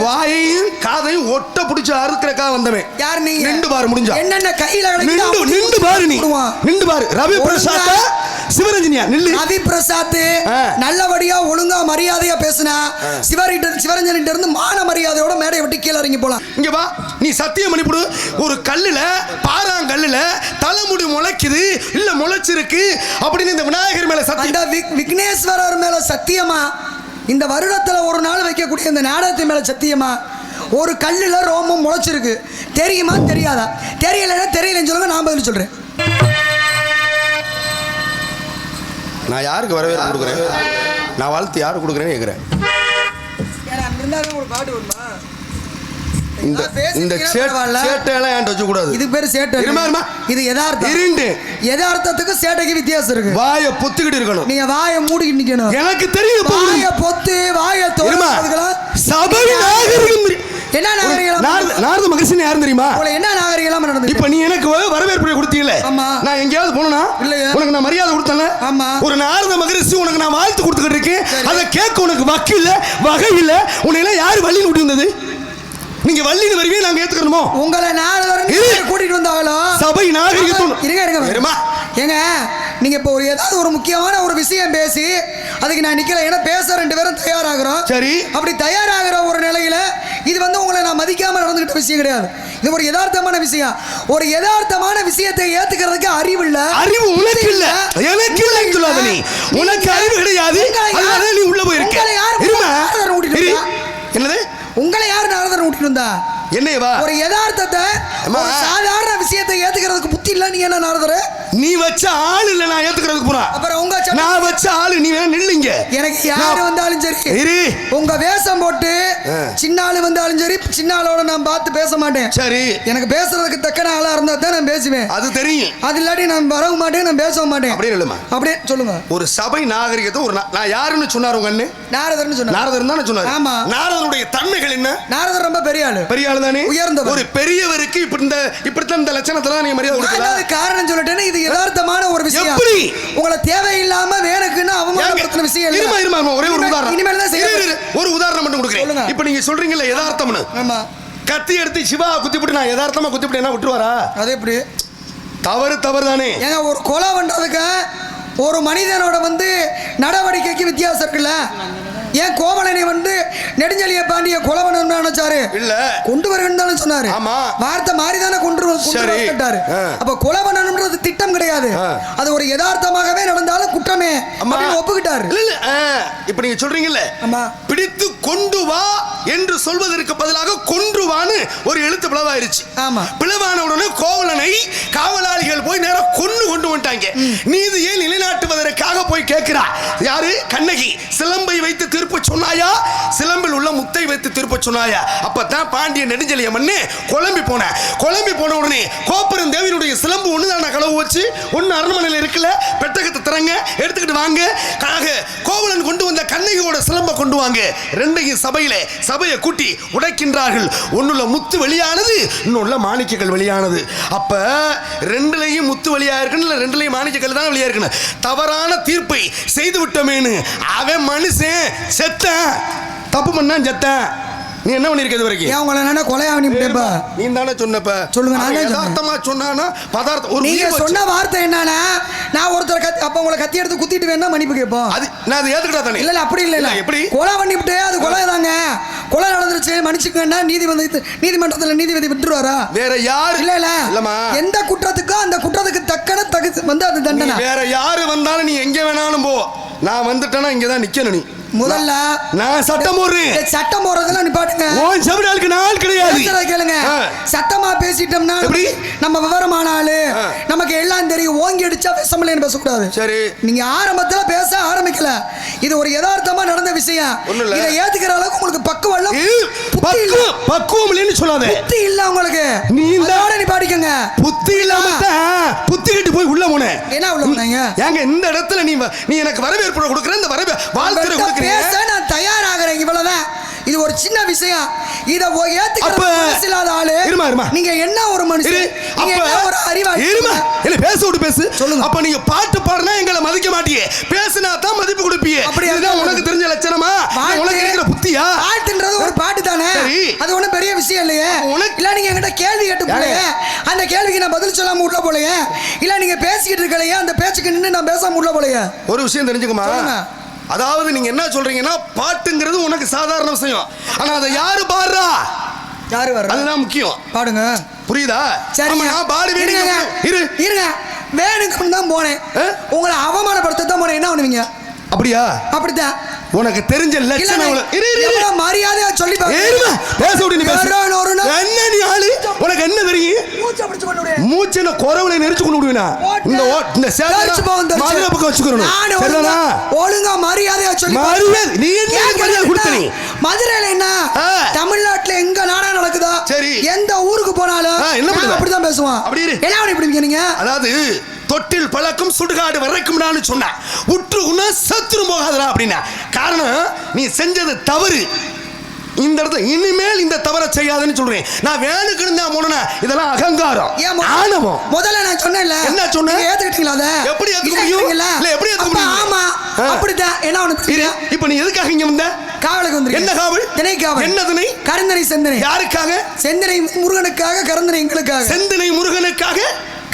வாயையும் காதையும் ஒட்ட பிடிச்சு அறுக்கிறக்கா வந்தவன். யார் நீங்க? நின்று பாரு முடிஞ்சா. என்னென்ன கையில நின்று பாரு நீ. நின்று பாரு. ரவி பிரசாத் சிவரஞ்சனியா நில்லு. ரவி பிரசாத் நல்லபடியா ஒழுங்கா மரியாதையா பேசுனா சிவரஞ்சனிட்ட இருந்து மான மரியாதையோட மேடை விட்டு கீழே இறங்கி போலாம். இங்க வா. நீ சத்தியம் பண்ணிவிடு. ஒரு கல்லுல பாறாங்கல்லுல தலைமுடி முளைக்குது இல்ல முளைச்சிருக்கு அப்படின்னு இந்த விநாயகர் மேல சத்தியம். விக்னேஸ்வரர் மேல சத்தியமா? இந்த வருடத்துல ஒரு நாள் வைக்கக்கூடிய இந்த நாடகத்தின் மேல சத்தியமா? ஒரு கல்லுல ரோமம் முளைச்சிருக்கு. தெரியுமா தெரியாதா? தெரியலன்னா தெரியலன்னு சொல்லுங்க, நான் பதில் சொல்றேன். நான் யாருக்கு வரவேற்பு கொடுக்குறேன்? நான் வாழ்த்து யாருக்கு கொடுக்குறேன்னு கேட்குறேன். இந்த சேட்டையெல்லாம் ஏன் வச்சு கூடாது? இது பேரு சேட்டை. இது யதார்த்தத்துக்கு சேட்டைக்கு வித்தியாசம் இருக்கு. வாயை பொத்துக்கிட்டு இருக்கணும். நீங்க வாயை மூடிக்கிட்டு நிக்கணும். எனக்கு தெரியும். வாயை பொத்து வாயை தோறதுக்கலாம். சபை நாகரிகம். என்ன நாகரிகம்? நாரத மகரிஷி யாரும் தெரியுமா? என்ன நாகரிகம் நடந்தது? இப்ப நீ எனக்கு வரவேற்பு கொடுத்தீங்களே, நான் எங்கேயாவது போனா உனக்கு நான் மரியாதை கொடுத்தேன். ஒரு நாரத மகரிஷி உனக்கு நான் வாழ்த்து கொடுத்துக்கிட்டு இருக்கேன். அதை கேட்க உனக்கு வக்கு இல்ல, வகை இல்ல. உன்னை எல்லாம் யாரு வள்ளின்னு விட்டு வந்தது? நீங்க வள்ளின்னு வருவீங்க, நாங்க ஏத்துக்கணுமோ? உங்களை கூட்டிட்டு வந்தாங்களோ சபை நாகரிகத்தோட ஏங்க நீங்க இப்போ ஏதாவது ஒரு முக்கியமான ஒரு விஷயம் பேசி அதுக்கு நான் நிக்கல, ஏன்னா பேச 2 பேரும் தயாராகிறோம். சரி, அப்படி தயாராகிற ஒரு நிலையில இது உங்களை நான் மதிக்காம நடந்துகிட்ட விஷயம் கிடையாது. இது ஒரு யதார்த்தமான விஷயம். ஒரு யதார்த்தமான விஷயத்தை ஏத்துக்கிறதுக்கு அறிவு இல்ல. அறிவு உனக்கு இல்ல, எனக்கு இல்லன்னு சொல்லாத. நீ உனக்கு அறிவு கிடையாது, அதனால நீ உள்ள போயிருக்க. என்னது? உங்களை யாரு நாரதர் ஊட்டிட்டு வந்தா? என்னையவா? ஒரு யதார்த்தத்தை சாதாரண விஷயத்தை ஏத்துக்கிறதுக்கு புத்தி இல்ல. நீ என்ன நாரதர்? நீ வச்ச ஆள் இல்ல நான் ஏத்துக்கிறதுக்கு போறேன். அப்புறம் உங்க நான் வச்ச ஆளு நீ வேணா நில்லுங்க. எனக்கு யாரு வந்தாலும் சரி, உங்க வேஷம் போட்டு சின்ன ஆளு வந்தாலும் சரி, சின்ன ஆளோட நான் பார்த்து பேச மாட்டேன். சரி, எனக்கு பேசுறதுக்கு தக்கன ஆளா இருந்தா தான் நான் பேசுவேன். அது தெரியும். அது இல்லாட்டி நான் வரவும் மாட்டேன், நான் பேசவும் மாட்டேன். அப்படியே இல்லமா? அப்படியே சொல்லுங்க. ஒரு சபை நாகரிகத்தை ஒரு நான் யாருன்னு சொன்னாரு உங்க அண்ணன்? நாரதர்னு சொன்னாரு. நாரதர் தானே சொன்னாரு? ஆமா. நாரதருடைய தன்மைகள் என்ன? நாரதர் ரொம்ப பெரிய ஆளு. பெரிய ஆளு தானே? உயர்ந்தவர். ஒரு பெரியவருக்கு இப்படித்தான் இந்த லட்சணத்துல நீங்க மரியாதை கொடுக்கலாம். காரணம் சொல்லிட்டேன்னா இது யதார்த்தமான ஒரு விஷயம். எப்படி உங்களை தேவையில்லாம வேணுக்குன்னு அவமானப்படுத்தின விஷயம் இல்ல. இருமா ஒரே ஒரு உதாரணம். இனிமேல் தான் செய்யணும். ஒரு உதாரணம் மட்டும் கொடுக்குறேன். இப்போ நீங்க சொல்றீங்கல்ல யதார்த்தம்னு. ஆமா. கத்தி எடுத்து சிவா குத்திவிட்டு நான் யதார்த்தமா குத்திவிட்டு என்ன விட்டுருவாரா? அது எப்படி? தவறு தானே. ஏங்க ஒரு கொலை பண்றதுக்கு ஒரு மனிதனோட நடவடிக்கைக்கு வித்தியாசம் இருக்குல்ல. ஏன் கோவலனை நெடுஞ்செழிய பாண்டிய கொலை பண்ணணும்னு நினைச்சாரு? இல்ல, கொண்டு வருவேன்னு தானே சொன்னாரு. ஆமா, வார்த்தை மாறி தானே கொண்டு வந்துட்டாரு. அப்ப கொலை பண்ணணும்ன்றது திட்டம் கிடையாது, அது ஒரு யதார்த்தமாகவே நடந்தாலும் குற்றமே அப்படின்னு ஒப்புக்கிட்டாரு. இப்ப நீங்க சொல்றீங்கல்ல, பிடித்து கொண்டு வா என்று சொல்வதற்கு பதிலாக கொன்றுவான்னு ஒரு எழுத்து பிளவாயிருச்சு. ஆமா, பிளவான உடனே கோவலனை காவலாளிகள் போய் நேரம் கொண்டு வந்துட்டாங்க. நீதியை நிலைநாட்டுவதற்காக போய் கேட்கிறா யாரு? கண்ணகி. சிலம்பை வைத்து திருப்ப சொன்னாயா, சிலம்பில் உள்ள முத்தை வைத்து திருப்ப சொன்னாயா? அப்பதான் பாண்டிய நெடுஞ்செழிய மண்ணு குழம்பி போன உடனே கோப்பரன் தேவியினுடைய சிலம்பு ஒண்ணுதான களவு வச்சு ஒன்னு அரண்மனையில் இருக்குல்ல, பெட்டகத்தை திறங்க எடுத்துக்கிட்டு வாங்க. கோவலன் கொண்டு வந்த கண்ணகியோட சிலம்பை கொண்டு வாங்க. ரெண்டையும் சபையை கூட்டி உடைக்கின்றார்கள். ஒண்ணுல முத்து வெளியானது, இன்னொன்னு மாணிக்கங்கள் வெளியானது. அப்ப ரெண்டுலையும் முத்து வெளியா இருக்குன்னு, ரெண்டுலையும் மாணிக்கங்கள் தான் வெளியா இருக்குன்னு தவறான தீர்ப்பை செய்து விட்டோமேனு அவன் மனுஷன் செத்தன். தப்பு பண்ணா செத்தன். நீ என்ன பண்ணிருக்கிறது வரைக்கும்? ஏன் உங்களை என்ன கொலையா பண்ணிட்டேப்பா? நீ தானே சொன்னப்ப. சொல்லுங்க. நான் யதார்த்தமா சொன்னானா பதார்த்தம் ஒரு நீங்க சொன்ன வார்த்தை என்னன்னா, நான் ஒருத்தர் அப்ப உங்களை கத்தி எடுத்து குத்திட்டு வேணா மன்னிப்பு கேட்போம். அது நான் அதை ஏத்துக்கிட்டா தானே? இல்ல அப்படி இல்ல. எப்படி கொலை பண்ணிவிட்டு அது கொலை தாங்க, கொலை நடந்துருச்சு மன்னிச்சுக்கன்னா நீதிமன்றத்துல நீதிபதி விட்டுருவாரா? வேற யாரு? இல்ல இல்லம்மா, எந்த குற்றத்துக்கோ அந்த குற்றத்துக்கு தக்கன அது தண்டனை. வேற யாரு வந்தாலும் நீ எங்க வேணாலும் போ, நான் வந்துட்டேன்னா இங்கதான் நிக்கணும். நீ முதல்ல நான் சட்டம் போடுறேன். சட்டம் போடுறதெல்லாம் நிப்பாட்டுங்க. ஓன் செவிடாலுக்கு நாள் கிடையாது. கேளுங்க, சட்டமா பேசிட்டோம்னா நம்ம விவரமான ஆளு, நமக்கு எல்லாம் தெரியும். ஓங்கி அடிச்சா பேசமலைன்னு பேசக்கூடாது. சரி, நீங்க ஆரம்பத்துல பேச ஆரம்பிக்கல. இது ஒரு யதார்த்தமா நடந்த விஷயம். இதை ஏத்துக்கிற அளவுக்கு உங்களுக்கு பக்குவம் இல்லைன்னு சொல்லாத. புத்தி இல்ல உங்களுக்கு. நீ நிப்பாட்டிக்கங்க. புத்தி இல்லாம புத்திக்கிட்டு போய் உள்ள போன. என்ன உள்ள போனீங்க? ஏங்க இந்த இடத்துல நீ எனக்கு வரவேற்பு கொடுக்குற, இந்த வாழ்த்து கொடுக்குற பேச நான் தயாராகிறேன். இவ்வளவுதான். இது ஒரு சின்ன விஷயம். இத ஏத்துக்கிற மனசு இல்லாத ஆளு. நீங்க என்ன ஒரு மனுஷன், நீங்க என்ன ஒரு அறிவாளி. இல்ல பேச விட்டு பேசு. சொல்லுங்க. அப்ப நீங்க பாட்டு பாடுனா எங்களை மதிக்க மாட்டீங்க, பேசினா தான் மதிப்பு கொடுப்பீங்க. இதுதான் உனக்கு தெரிஞ்ச லட்சணமா? உனக்கு இருக்கிற புத்தியா? பாட்டுன்றது ஒரு பாட்டு தானே, அது ஒண்ணும் பெரிய விஷயம் இல்லையே. இல்ல நீங்க என்கிட்ட கேள்வி கேட்டு போலயே, அந்த கேள்விக்கு நான் பதில் சொல்லாம உள்ள போலயே, இல்ல நீங்க பேசிக்கிட்டு இருக்கலையே அந்த பேச்சுக்கு நின்று நான் பேசாம உள்ள போலயே. ஒரு விஷயம் தெரிஞ்சுக்கமா, அதாவது நீங்க என்ன சொல்றீங்கன்னா பாட்டுங்கிறது உனக்கு சாதாரண விஷயம், ஆனா அதை யாரு பாடுறா, யாரு வர்றா, அதுதான் முக்கியம். பாடுங்க, புரியுதா? சரி நான் பாடு வேணுங்க இருங்க வேணுங்கன்னு தான் போனேன், உங்களை அவமானப்படுத்த தான் போனேன். என்ன பண்ணுவீங்க? அப்படியா? அப்படித்தான். உனக்கு தெரிஞ்ச லட்சணம் மரியாதையா சொல்லி பேச விடு. நீ என்ன நீ ஆளு, உனக்கு என்ன தெரியும்? மூச்சு என்ன குறவுல நெரிச்சு கொண்டு விடுவேனா? இந்த மதுரை பக்கம் வச்சுக்கணும். ஒழுங்கா மரியாதையா சொல்லி நீ என்ன கொடுத்த? நீ மதுரையில என்ன தமிழ்நாட்டுல எங்க நாடகம் நடக்குதா, சரி எந்த ஊருக்கு போனாலும் என்ன அப்படிதான் பேசுவான். அப்படி என்ன இப்படி நீங்க, அதாவது தொட்டில் பழக்கம் சுடுகாடு வரைக்கும் நான் சொன்னேன், உற்று உன்ன சத்துரு போகாதரா அப்படின்னா. காரணம் நீ செஞ்சது தவறு, இந்த இடத்துல இனிமேல் இந்த தவறை செய்யாதுன்னு சொல்றேன். நான் வேணுக்கு இருந்தா போனா இதெல்லாம் அகங்காரம், ஆணவம். முதல்ல நான் சொன்னேன்ல, என்ன சொன்னேன்? ஏத்துக்கிட்டீங்களா? அதை எப்படி ஏத்துக்க முடியும்? இல்ல எப்படி ஏத்துக்க முடியும்? ஆமா அப்படிதான். என்ன உனக்கு இப்போ நீ எதுக்காக இங்க வந்த? காவலுக்கு வந்து. என்ன காவல்? திணை காவல். என்ன திணை? கருந்தனை செந்தனை. யாருக்காக? செந்தனை முருகனுக்காக, கருந்தனை எங்களுக்காக. செந்தனை முருகனுக்காக,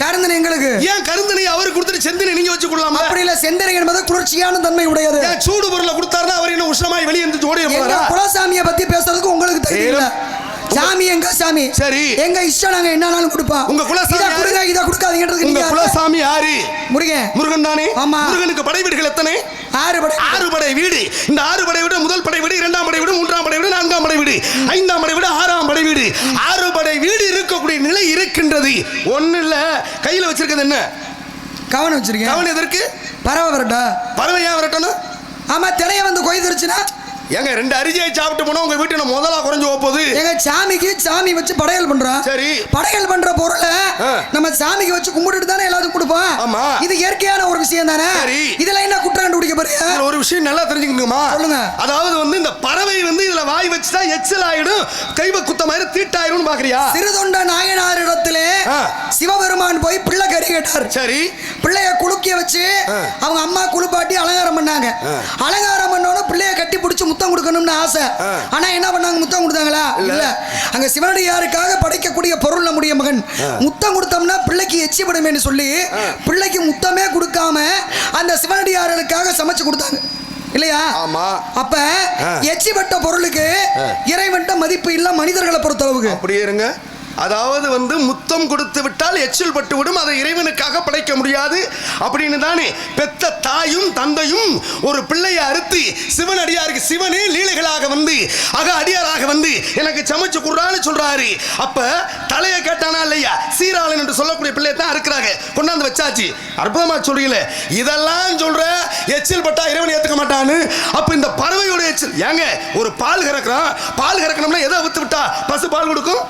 கருந்தனை எங்களுக்கு. ஏன் கருந்தனை அவருக்கு கொடுத்துட்டு செந்தனை நீங்க வச்சு கொள்ளலாமா? அப்படி இல்ல, செந்தனை என்பது குளிர்ச்சியான தன்மை உடையது. சூடு பொருளை கொடுத்தாருன்னா அவர் என்ன உஷ்ணமாய் வெளியே இருந்து ஓடி போறாரா? குலசாமியை பத்தி பேசுறதுக்கு உங்களுக்கு தெரியல. சாமி எங்க சாமி, சரி எங்க இஷ்டம், நாங்க என்னனாலும் கொடுப்போம். உங்க குலசாமி கொடுங்க, இத கொடுக்காதீங்கன்றது. உங்க குலசாமி யாரு? முருகன். முருகன் தானே? ஆமா. முருகனுக்கு படை வீடுகள் எத்தனை? 6 படை வீடு. இந்த 6 படை வீடு முதல் படை வீடு, 2ஆம் படை வீடு, 3ஆம் படை வீடு, 4ஆம் படை வீடு, 5ஆம் படை வீடு, 6ஆம் படை வீடு. 6 படை வீடு இருக்கக்கூடிய நிலை இருக்கின்றது. ஒண்ணு இல்ல, கையில வச்சிருக்கிறது என்ன? கவனம் வச்சிருக்கேன். கவனம் எதற்கு? பறவை வரட்டா. பறவை ஏன் வரட்டணும்? ஆமா, திரைய வந்து கொய்துருச்சுன்னா எங்க 2 அரிசியை சாப்பிட்டு போனா உங்க வீட்டுல முதலா குறைஞ்சு போகுது. எங்க சாமிக்கு சாமி வச்சு படையல் பண்றோம். சரி, படையல் பண்ற பொருளை நம்ம சாமிக்கு வச்சு கும்பிட்டுட்டு தானே எல்லாத்துக்கும் கொடுப்போம். ஆமா, இது இயற்கையான ஒரு விஷயம் தானே. இதுல என்ன குற்றம் கண்டுபிடிக்க போறீங்க? ஒரு விஷயம் நல்லா தெரிஞ்சுக்கணுமா? சொல்லுங்க. அதாவது வந்து இந்த பறவை வந்து இதுல வாய் வச்சுட்டா எச்சல் ஆயிடும், கைவ குத்த மாதிரி தீட்டாயிரும் பாக்குறியா? சிறுதொண்ட நாயனார் இடத்திலே சிவபெருமான் போய் பிள்ளை கறி கேட்டார். சரி, பிள்ளைய குலுக்கிய வச்சு அவங்க அம்மா குளிப்பாட்டி அலங்காரம் பண்ணாங்க. அலங்காரம் பண்ணோன்னு பிள்ளைய கட்டி பிடிச்சு முத்தம் கொடுக்கணும்னு ஆசை. ஆனா என்ன பண்ணாங்க? முத்தம் கொடுத்தாங்களா? இல்ல. அங்க சிவனடியாருக்காக படைக்கக்கூடிய பொருள் நம்முடைய மகன், முத்தம் கொடுத்தோம்னா பிள்ளைக்கு எச்சிபடுமேன்னு சொல்லி பிள்ளைக்கு முத்தமே கொடுக்காம அந்த சிவனடியார்களுக்காக சமைச்சு கொடுத்தாங்க இல்லையா? ஆமா. அப்ப எச்சிபட்ட பொருளுக்கு இறைவன்ட்ட மதிப்பு இல்ல மனிதர்களை பொறுத்தளவுக்கு. அப்படியே இருங்க. அதாவது வந்து முத்தம் கொடுத்து விட்டால் எச்சில் பட்டு விடும், அதை இறைவனுக்காக படைக்க முடியாது அப்படின்னு தானே பெத்த தாயும் தந்தையும் ஒரு பிள்ளையை அறுத்து சிவனடியாருக்கு சிவனே லீலைகளாக வந்து அடியாராக வந்து எனக்கு சமைச்சு குடுறான்னு சொல்றாரு. அப்ப தலையை கேட்டானா இல்லையா? சீராளன் என்று சொல்லக்கூடிய பிள்ளையை தான் இருக்கிறாங்க, கொண்டாந்து வச்சாச்சு. அற்புதமா சொல்றீங்களே, இதெல்லாம் சொல்ற எச்சில் பட்டா இறைவன் ஏத்துக்க மாட்டான்னு. அப்ப இந்த பறவையோட எச்சில் ஏங்க, ஒரு பால் கறக்குறான், பால் கறக்கணும்னா எதை வித்து விட்டா பசு பால் கொடுக்கும்?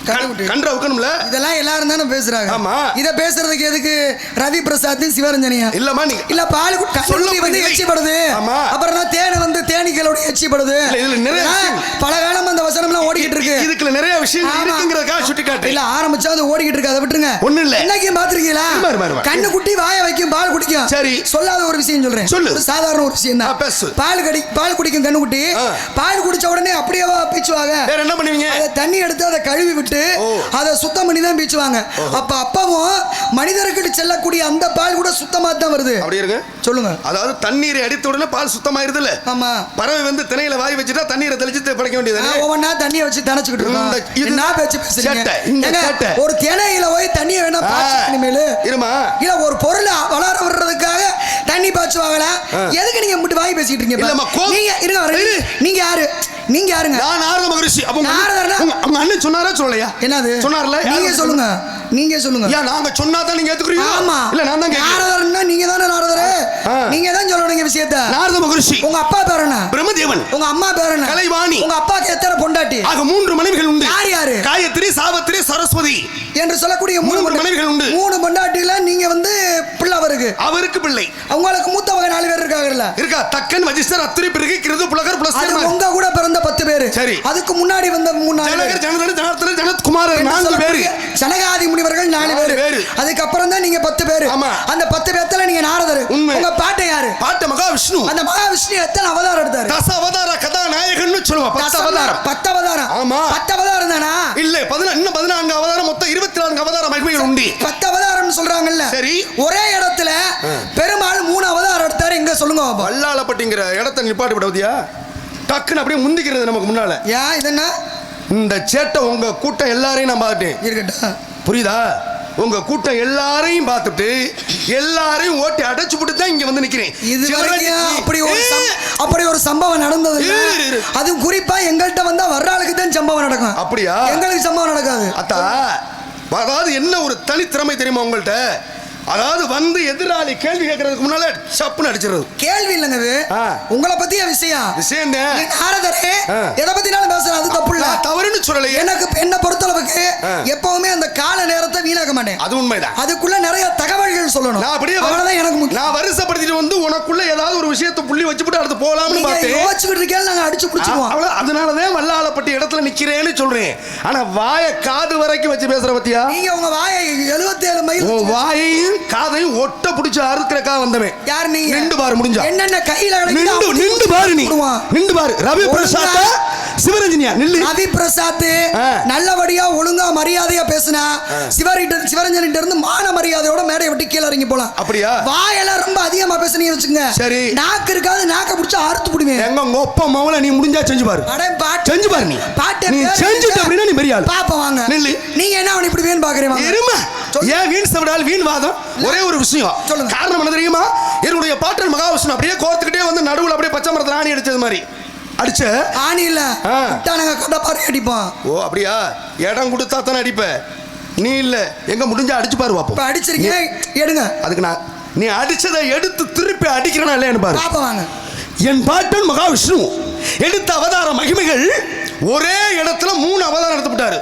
இதெல்லாம் எல்லாரும் தானே பேசுறாங்க. ஆமா, இத பேசுறதுக்கு எதுக்கு ரவி பிரசாத் சிவரஞ்சனியா? இல்லமா நீங்க இல்ல, பால் சொல்லி வந்து எச்சிப்படுது. அப்புறம் தேன் வந்து தேனீக்களோட எச்சிப்படுது. இதுல நிறைய பல காலம் அந்த வசனம்லாம் ஓடிக்கிட்டு இருக்கு. இதுக்குள்ள நிறைய விஷயம் இருக்குங்கிறதுக்காக சுட்டி காட்டு. இல்ல ஆரம்பிச்சா அது ஓடிக்கிட்டு இருக்கு, அதை விட்டுருங்க. ஒண்ணு இல்ல, இன்னைக்கு பாத்துருக்கீங்களா? கண்ணு குட்டி வாய வைக்கும், பால் குடிக்கும். சரி, சொல்லாத ஒரு விஷயம் சொல்றேன். சொல்லு. சாதாரண ஒரு விஷயம் தான். பால் குடிக்கும் கண்ணு குட்டி. பால் குடிச்ச உடனே அப்படியே பீச்சுவாங்க. வேற என்ன பண்ணுவீங்க? தண்ணி எடுத்து அதை கழுவி விட்டு அதை சுத்தம் பண்ணி தான் பீச்சுவாங்க. அப்ப அப்பவும் மனிதர்கிட்ட செல்லக்கூடிய அந்த பால் கூட சுத்தமா தான் வருது. அப்படி இருக்கு. சொல்லுங்க. அதாவது தண்ணீரை அடித்த உடனே பால் சுத்தமாயிருது இல்ல? ஆமா. பறவை வந்து திணையில வாய் வச்சுட்டா தண்ணீரை தெளிச்சு படைக்க வேண்டியது. ஒவ்வொன்னா தண்ணியை வச்சு தனச்சுக்கிட்டு இருக்கோம். என்ன பேச்சு பேசுறீங்க? ஒரு திணையில போய் தண்ணியை வேணா பாய்ச்சணுமேலு இருமா. இல்ல ஒரு பொருளை வளர விடுறதுக்காக தண்ணி பாய்ச்சுவாங்களா? எதுக்கு நீங்க மட்டும் வாய் பேசிட்டு இருக்கீங்க? நீங்க இருங்க, நீங்க யாரு? நீங்க யாருங்க? நான் நாரத மகரிஷி. அப்ப நாரதர்னா உங்க அண்ணன் சொன்னாரா சொல்லலையா? என்னது சொன்னார்ல? நீங்க சொல்லுங்க, நீங்க சொல்லுங்க. ஏன் நாங்க சொன்னா தான் நீங்க ஏத்துக்குறீங்க? ஆமா. இல்ல நான் தான் நாரதர்னா நீங்க தானே நாரதரே. நீங்க தான் சொல்லணும் விஷயத்தை. நாரத மகரிஷி. உங்க அப்பா பேர் என்ன? பிரம்மதேவன். உங்க அம்மா பேர் என்ன? கலைவாணி. உங்க அப்பாக்கு எத்தனை பொண்டாட்டி? ஆக 3 மனைவிகள் உண்டு. யார் யாரு? காயத்ரி, சாவித்ரி, சரஸ்வதி என்று சொல்லக்கூடிய 3 மனைவிகள் உண்டு. 3 பொண்டாட்டில நீங்க வந்து பிள்ளை அவருக்கு பிள்ளை. உங்களுக்கு மூத்த மகன் 4 பேர் இருக்காங்க. ஆகல இருக்கா தக்கன் வஜிஸ்டர் அத்திரி பிறகு கிருது புலகர் பிளஸ் உங்க கூட பிறந்த 10 பேரு. சரி. அதுக்கு முன்னாடி வந்த 3 ஜனகர் ஜனதன் ஜனதன் ஜனத்குமார் 4 பேரு. ஜனகாதி முனிவர்கள் 4 பேரு. அதுக்கு அப்புறம் தான் நீங்க 10 பேரு. அந்த 10 பேத்துல நீங்க நாரதர். உங்க பாட்டை யாரு? பாட்டை மகாவிஷ்ணு. அந்த மகாவிஷ்ணு எத்தனை அவதாரம் எடுத்தாரு? 10 அவதார கதாநாயகன்னு சொல்லுவாங்க. 10 அவதாரம். 10 அவதாரம். ஆமா. 10 அவதாரம் தானா? இல்ல 14 அவதாரம் மொத்தம் 24 அவதார மகிமைகள் உண்டு. 10 அவதாரம்னு சொல்றாங்கல்ல. சரி. ஒரே இடத்துல பெருமாள் 3 அவதாரம் எடுத்தாரு. எங்க சொல்லுங்க பாப்பா. வல்லாளப்பட்டிங்கிற இடத்தை நிப்பாட்டி விடுவதியா? டக்குன்னு அப்படியே முந்திக்கிறது நமக்கு முன்னால. ஏன் இது என்ன? இந்த சேட்டை உங்க கூட்டம் எல்லாரையும் நான் பார்த்துட்டேன். இருக்கட்டும். புரியுதா? உங்க கூட்டம் எல்லாரையும் பார்த்துட்டு எல்லாரையும் ஓட்டி அடைச்சு போட்டு தான் இங்க வந்து நிக்கிறேன். இது அப்படி ஒரு சம்பவம் நடந்தது. அது குறிப்பா எங்கள்கிட்ட வந்தா வர்றாளுக்கு தான் சம்பவம் நடக்கும். அப்படியா? எங்களுக்கு சம்பவம் நடக்காது. அத்தா, அதாவது என்ன ஒரு தனித்திறமை தெரியுமா உங்கள்கிட்ட? அதாவது வந்து எதிராளி கேள்வி கேட்கறதுக்கு முன்னால சப்புன்னு அடிச்சிடுறது. கேள்வி இல்லைங்க அது. உங்களை பத்திய விஷயம் நாரதரே எதை பத்தினாலும் பேசுறேன். அது தப்பு இல்ல, தவறுன்னு சொல்லல. எனக்கு என்ன பொறுத்தளவுக்கு எப்பவுமே அந்த கால நேரத்தை வீணாக்க மாட்டேன். அது உண்மைதான். அதுக்குள்ள நிறைய தகவல்கள் சொல்லணும். நான் அப்படியே அவ்வளவுதான் எனக்கு முக்கியம். நான் வருஷப்படுத்திட்டு வந்து உனக்குள்ள ஏதாவது ஒரு விஷயத்தை புள்ளி வச்சுட்டு அடுத்து போலாம்னு பார்த்தேன். யோசிச்சுக்கிட்டு இருக்கேன். நாங்க அடிச்சு பிடிச்சிடுவோம். அதனாலதான் வல்லாளப்பட்டி இடத்துல நிக்கிறேன்னு சொல்றேன். ஆனா வாயை காது வரைக்கும் வச்சு பேசுற பத்தியா? நீங்க உங்க வாயை 77 மைல் வாயையும் காதையும் ஒட்ட பிடிச்சு அறுக்கிறக்கா வந்தவன். யார் நீங்க? நின்று பாரு முடிஞ்சா. என்னென்ன கையில நின்று பாரு. நீ நின்று பாரு. ரவி பிரசாத் சிவரஞ்சனியா நில்லு. ரவி பிரசாத் நல்லபடியா ஒழுங்கா மரியாதையா பேசினா சிவரஞ்சனிட்ட இருந்து மான மரியாதையோட மேடை விட்டு கீழே இறங்கி போலாம். அப்படியா? வாயெல்லாம் ரொம்ப அதிகமா பேசுனீங்க வச்சுங்க. சரி. நாக்கு இருக்காது, நாக்க பிடிச்சு அறுத்து விடுவேன். எங்க ஒப்ப மவள நீ முடிஞ்சா செஞ்சு பாரு. செஞ்சு பாரு. நீ பாட்டு நீ செஞ்சுட்ட அப்படினா நீ பெரிய ஆள். பாப்பா வாங்க. நில்லு. நீங்க என்ன அவன் இப்படி வீண் பாக்குறீங்க? எருமை. ஏன் வீண் சவடால் வீண் வாதம்? ஒரே ஒரு விஷயம் சொல்லுங்க. காரணம் என்ன தெரியுமா? என்னுடைய பாட்டன் மகாவிஷ்ணு அப்படியே கோர்த்துக்கிட்டே வந்து நடுவுல அப்படியே பச்சை மரத்துல ஆணி அடிச்சது மாதிரி அடிச்ச. ஆணி இல்ல, நாங்க கடப்பாரி அடிப்போம். ஓ அப்படியா? இடம் கொடுத்தா தானே அடிப்ப. நீ இல்ல, எங்க முடிஞ்சா அடிச்சு பாரு பாப்போம். அடிச்சிருக்கீங்க எடுங்க. அதுக்கு நான் நீ அடிச்சதை எடுத்து திருப்பி அடிக்கிறனா இல்லையான்னு பாரு. பாப்பா வாங்க. என் பாட்டன் மகாவிஷ்ணு எடுத்த அவதார மகிமைகள் ஒரே இடத்துல 3 அவதாரம் எடுத்து விட்டாரு.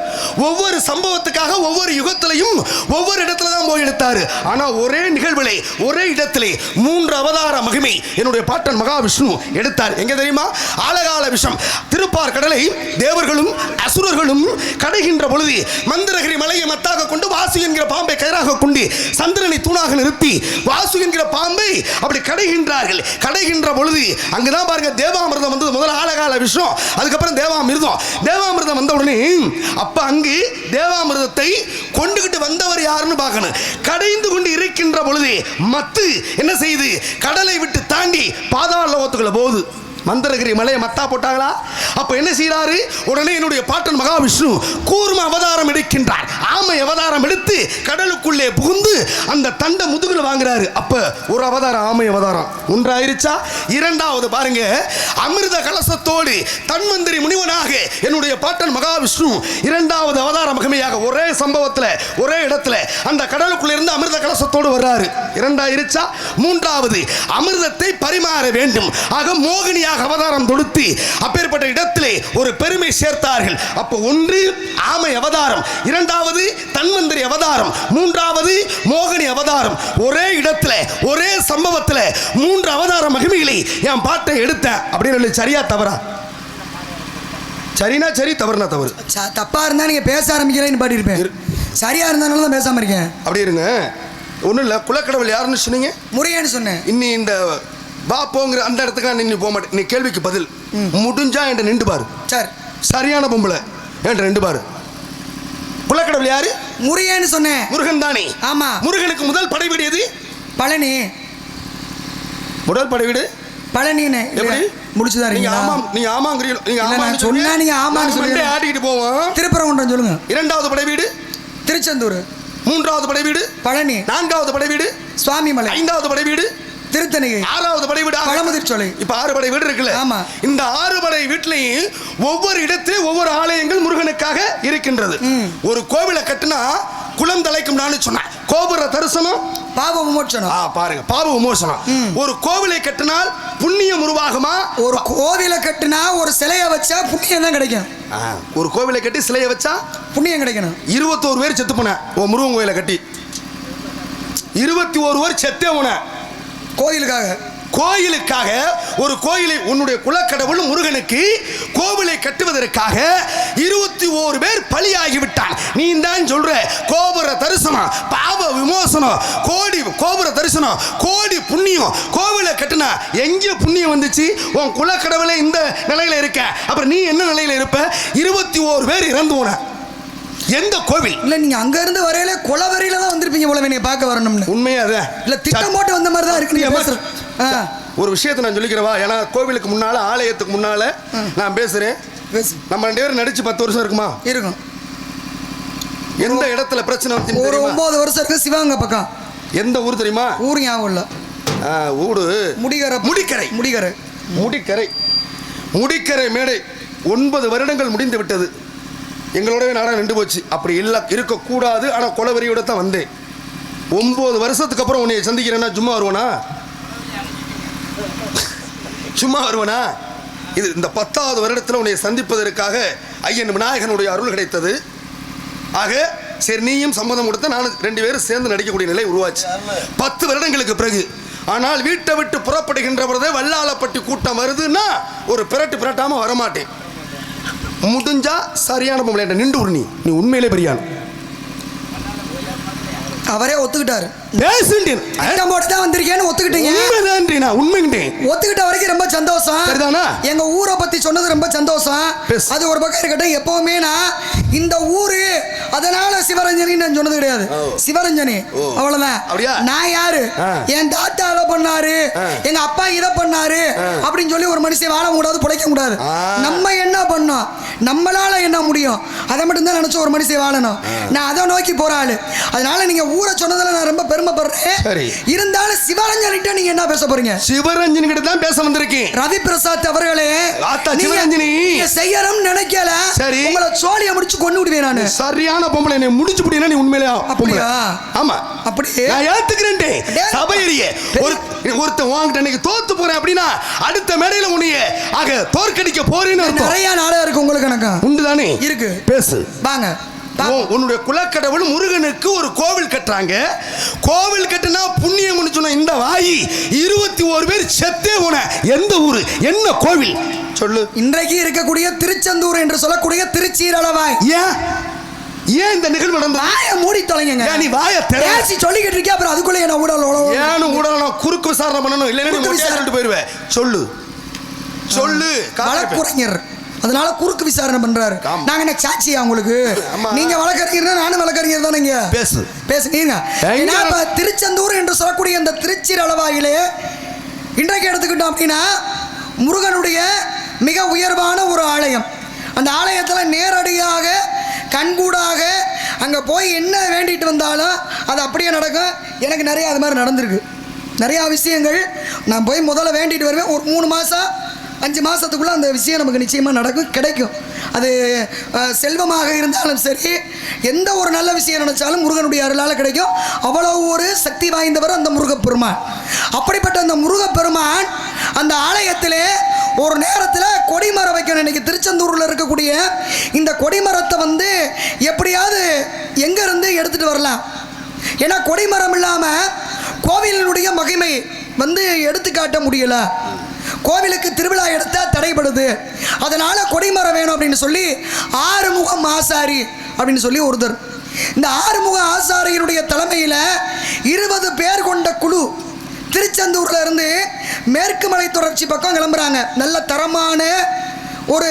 ஒவ்வொரு சம்பவத்துக்காக ஒவ்வொரு யுகத்திலையும் ஒவ்வொரு இடத்துல தான் போய் எடுத்தாரு. ஆனா ஒரே நிகழ்விலே ஒரே இடத்திலே 3 அவதார மகிமை என்னுடைய பாட்டன் மகாவிஷ்ணு எடுத்தார். எங்க தெரியுமா? ஆலகால விஷம் திருப்பார் கடலை தேவர்களும் அசுரர்களும் கடைகின்ற பொழுது மந்திரகிரி மலையை மத்தாக கொண்டு வாசு என்கிற பாம்பை கயிறாக கொண்டு சந்திரனை தூணாக நிறுத்தி வாசு என்கிற பாம்பை அப்படி கடைகின்றார்கள். கடைகின்ற பொழுது அங்குதான் பாருங்க தேவாமிர்தம் வந்தது. முதல்ல ஆலகால விஷம், அதுக்கப்புறம் தேவாமிர்தம். தேவாமிர்தம் வந்த உடனே அப்ப அங்கு தேவாமிர்தத்தை கொண்டுகிட்டு வந்தவர் யாருன்னு பார்க்கணும். கடைந்து கொண்டு இருக்கின்ற பொழுது மத்து என்ன செய்யுது? கடலை விட்டு தாண்டி பாதாள லோகத்துக்குள்ள போகுது. மந்திரகிரி மலையை மத்தா போட்டாங்களா? அப்ப என்ன செய்யறாரு? உடனே என்னுடைய பாட்டன் மகாவிஷ்ணு கூர்ம அவதாரம் எடுக்கின்றார். ஆமை அவதாரம் எடுத்து கடலுக்குள்ளே புகுந்து அந்த தண்டை முதுகுல வாங்குறாரு. அப்ப ஒரு அவதாரம் ஆமை அவதாரம் ஒன்றாயிருச்சா? இரண்டாவது பாருங்க, அமிர்த கலசத்தோடு தன்வந்திரி முனிவனாக என்னுடைய பாட்டன் மகாவிஷ்ணு இரண்டாவது அவதார மகிமையாக ஒரே சம்பவத்துல ஒரே இடத்துல அந்த கடலுக்குள்ள இருந்து அமிர்த கலசத்தோடு வர்றாரு. இரண்டாயிருச்சா? மூன்றாவது அமிர்தத்தை பரிமாற வேண்டும். ஆக மோகினியாக அவதாரம் தொடுத்து அப்பேற்பட்ட இடத்திலே ஒரு பெருமை சேர்த்தார்கள். அப்ப ஒன்று ஆமை அவதாரம், இரண்டாவது தன்வந்திரி அவதாரம், மூன்றாவது மோகினி அவதாரம். ஒரே இடத்துல ஒரே சம்பவத்துல 3 அவதார மகிமைகளை என் பாட்டை எடுத்த அப்படின்னு சரியா தவறா? சரினா சரி, தவறுனா தவறு. தப்பா இருந்தா நீங்க பேச ஆரம்பிக்கிறேன்னு பாடியிருப்பேன். சரியா இருந்தாலும் தான் பேசாம இருக்கேன். அப்படி இருங்க. ஒன்றும் இல்லை. குலக்கடவுள் யாருன்னு சொன்னீங்க? முருகன்னு சொன்னேன். இன்னி இந்த வா போங்கிற அந்த இடத்துக்காக நின்று போக மாட்டேன். நீ கேள்விக்கு பதில் முடிஞ்சா என்கிட்ட நின்று பாரு. சரி. சரியான பொம்பளை என்கிட்ட நின்று பாரு. குலக்கடவுள் யாரு? முருகன்னு சொன்னேன். முருகன் தானே? ஆமா. முருகனுக்கு முதல் படைவீடு எது? பழனி. முதல் படைவீடு பழனின்னு எப்படி முடிச்சுதான்? நீங்க ஆமா, நீங்க ஆமாங்கறீங்க. நீங்க ஆமா சொன்னா நீங்க ஆமான்னு சொல்லி ஆடிட்டு போவோம். திருப்பரங்குன்றம் சொல்லுங்க. இரண்டாவது படைவீடு திருச்செந்தூர். மூன்றாவது படைவீடு பழனி. நான்காவது படைவீடு சுவாமிமலை. ஐந்தாவது படைவீடு திருத்தணிகை. ஆறாவது படை வீடு பழமுதிர்ச்சோலை. இப்ப 6 படை வீடு இருக்குல்ல? ஆமா. இந்த 6 படை வீட்லயும் ஒவ்வொரு இடத்திலும் ஒவ்வொரு ஆலயங்கள் முருகனுக்காக இருக்கின்றது. ஒரு கோவிலை கட்டினா குலம் தலைக்கும் நான் சொன்னேன். கோபுர தரிசனம் பாவ விமோசனம். பாருங்க, பாவ விமோசனம். ஒரு கோவிலை கட்டினால் புண்ணியம் உருவாகுமா? ஒரு கோவிலை கட்டினா ஒரு சிலையை வச்சா புண்ணியம் தான் கிடைக்கும். ஒரு கோவிலை கட்டி சிலையை வச்சா புண்ணியம் கிடைக்கணும். 21 பேர் செத்து போன முருகன் கோயிலை கட்டி 21 பேர் செத்தே போன கோயிலுக்காக. கோயிலுக்காக ஒரு கோயிலை உன்னுடைய குலக்கடவுள் முருகனுக்கு கோவிலை கட்டுவதற்காக 21 பேர் பலியாகிவிட்டான். நீ தான் சொல்ற கோபுர தரிசனம், பாவ விமோசனம், கோடி கோபுர தரிசனம், கோடி புண்ணியம். கோவிலை கட்டுனா எங்க புண்ணியம் வந்துச்சு? உன் குலக்கடவுளே இந்த நிலையில இருக்க, அப்புறம் நீ என்ன நிலையில இருப்ப? 21 பேர் இறந்து போன எந்த கோவில்? இல்ல நீங்க அங்க இருந்து வரையில கொலவரையில தான் வந்திருப்பீங்க போல, நீங்க பார்க்க வரணும்னு. உண்மையா அதான் இல்ல திட்டம் போட்டு வந்த மாதிரி தான் இருக்கு நீங்க பேசுறது. ஒரு விஷயத்தை நான் சொல்லிக்கிறவா, ஏன்னா கோவிலுக்கு முன்னால ஆலயத்துக்கு முன்னால நான் பேசுறேன். நம்ம 2 பேரும் நடிச்சு 10 வருஷம் இருக்குமா? இருக்கும். எந்த இடத்துல பிரச்சனை வந்து? ஒரு 9 வருஷம் இருக்கு. சிவகங்கை பக்கம். எந்த ஊர் தெரியுமா? ஊர் ஞாபகம் இல்ல. ஊடு முடிகரை. முடிகரை. முடிகரை. முடிக்கரை. முடிக்கரை மேடை 9 வருடங்கள் முடிந்து விட்டது. எங்களோடவே நாடகம் நின்று போச்சு. அப்படி இல்லை இருக்கக்கூடாது. ஆனால் கொலவெறியோட தான் வந்தேன். 9 வருஷத்துக்கு அப்புறம் உன்னை சந்திக்கிறேன்னா சும்மா வருவனா? சும்மா வருவனா? இது இந்த 10வது வருடத்தில் உன்னை சந்திப்பதற்காக ஐயன் விநாயகனுடைய அருள் கிடைத்தது. ஆக சரி நீயும் சம்மதம் கொடுத்த நானும் 2 பேரும் சேர்ந்து நடிக்கக்கூடிய நிலை உருவாச்சு 10 வருடங்களுக்கு பிறகு. ஆனால் வீட்டை விட்டு புறப்படுகின்ற பொழுதே வல்லாளப்பட்டி கூட்டம் வருதுன்னா ஒரு பிரட்டாமல் வரமாட்டேன். முடிஞ்சா சரியான பொம்பளை நின்று ஒரு நீ உண்மையிலே பெரியான். அவரே ஒத்துக்கிட்டாரு. தான் வந்திருக்கேன்னு ஒத்துக்கிட்டீங்க. ஒத்துக்கிட்ட வரைக்கும் ரொம்ப சந்தோஷம். சரிதானா? எங்க ஊரை பத்தி சொன்னது ரொம்ப சந்தோஷம். அது ஒரு பக்கம் இருக்கட்டும். எப்பவுமே நான் இந்த ஊரு அதனால சிவரஞ்சனி நான் சொன்னது கிடையாது. சிவரஞ்சனி அவ்வளவுதான். நான் யாரு? என் தாத்தா அதை பண்ணாரு, எங்க அப்பா இதை பண்ணாரு அப்படின்னு சொல்லி ஒரு மனுஷன் வாழ கூடாது, பிழைக்க கூடாது. நம்ம என்ன பண்ணோம், நம்மளால என்ன முடியும் அதை மட்டும் தான் நினைச்சு ஒரு மனுஷன் வாழணும். நான் அதை நோக்கி போறாள். அதனால நீங்க ஊரை சொன்னதுல நான் ரொம்ப பெருமைப்படுறேன். இருந்தாலும் சிவரஞ்சனிட்ட நீங்க என்ன பேச போறீங்க? சிவரஞ்சனி கிட்ட தான் பேச வந்திருக்கேன். ரவி பிரசாத் அவர்களே, சிவரஞ்சனி செய்யறோம் நினைக்கல. சரி, உங்களை சோழியை முடிச்சு கொண்டு விடுவேன் நானு. சரியான பொம்பளை நீ முடிச்சு புடினா நீ உண்மையிலே அப்படியா? ஆமா அப்படியே நான் ஏத்துக்கிறேன். சபையிலேயே ஒருத்தன் வாங்கிட்ட இன்னைக்கு தோத்து போறேன் அப்படின்னா அடுத்த மேடையில உன்னைய ஆக தோற்கடிக்க போறேன்னு நிறைய நாளா இருக்கு உங்களுக்கு. கணக்கா உண்டு தானே? இருக்கு. பேசு வாங்க. உன்னுடைய குலக்கடவுள் முருகனுக்கு ஒரு கோவில் கட்டுறாங்க. கோவில் கட்டுனா புண்ணியம் சொன்ன இந்த வாயி 21 பேர் செத்தே போன எந்த ஊரு, என்ன கோவில் சொல்லு? இன்றைக்கு இருக்கக்கூடிய திருச்செந்தூர் என்று சொல்லக்கூடிய திருச்சீரளவாய். ஏன் இந்த நிகழ்வு நடந்தது? வாயை மூடி தொலைங்க. நீ வாயை பேசி சொல்லிக்கிட்டு இருக்கியா, அப்புறம் அதுக்குள்ள என்ன ஊடல் ஏன்னு ஊடலாம் குறுக்கு விசாரணை பண்ணணும். இல்லைன்னா விசாரிட்டு போயிருவேன். சொல்லு சொல்லு. வழக்குரைஞர் அதனால குறுக்கு விசாரணை பண்றாரு. நாங்க என்ன சாட்சியா உங்களுக்கு? நீங்க வழக்கறிஞர், நானும் வழக்கறிஞர் தானேங்க. பேசு பேசுங்க. திருச்செந்தூர் என்று சொல்லக்கூடிய அந்த திருச்சிரளவாயிலே இன்றைக்கு எடுத்துக்கிட்டோம் அப்படின்னா முருகனுடைய மிக உயர்வான ஒரு ஆலயம். அந்த ஆலயத்தில் நேரடியாக கண்கூடாக அங்கே போய் என்ன வேண்டிட்டு வந்தாலும் அது அப்படியே நடக்கும். எனக்கு நிறைய அது மாதிரி நடந்திருக்கு. நிறையா விஷயங்கள் நான் போய் முதல்ல வேண்டிட்டு வருவேன். ஒரு 3 மாதம் 5 மாதத்துக்குள்ளே அந்த விஷயம் நமக்கு நிச்சயமாக நடக்கும், கிடைக்கும். அது செல்வமாக இருந்தாலும் சரி, எந்த ஒரு நல்ல விஷயம் நினச்சாலும் முருகனுடைய அருளால் கிடைக்கும். அவ்வளோ ஒரு சக்தி வாய்ந்தவர் அந்த முருகப்பெருமான். அப்படிப்பட்ட அந்த முருகப்பெருமான் அந்த ஆலயத்திலே ஒரு நேரத்தில் கொடிமரம் வைக்கணும். இன்றைக்கி திருச்செந்தூரில் இருக்கக்கூடிய இந்த கொடிமரத்தை வந்து எப்படியாவது எங்கேருந்து எடுத்துகிட்டு வரலாம். ஏன்னா கொடிமரம் இல்லாமல் கோவிலினுடைய மகிமை வந்து எடுத்து காட்ட முடியல. கோவிலுக்கு திருவிழா எடுத்தால் தடைபடுது. அதனால கொடிமரம் வேணும் அப்படின்னு சொல்லி ஆறுமுகம் ஆசாரி அப்படின்னு சொல்லி ஒருத்தர், இந்த ஆறுமுக ஆசாரியினுடைய தலைமையில் 20 பேர் கொண்ட குழு திருச்செந்தூர்ல இருந்து மேற்கு மலை தொடர்ச்சி பக்கம் கிளம்புறாங்க. நல்ல தரமான ஒரு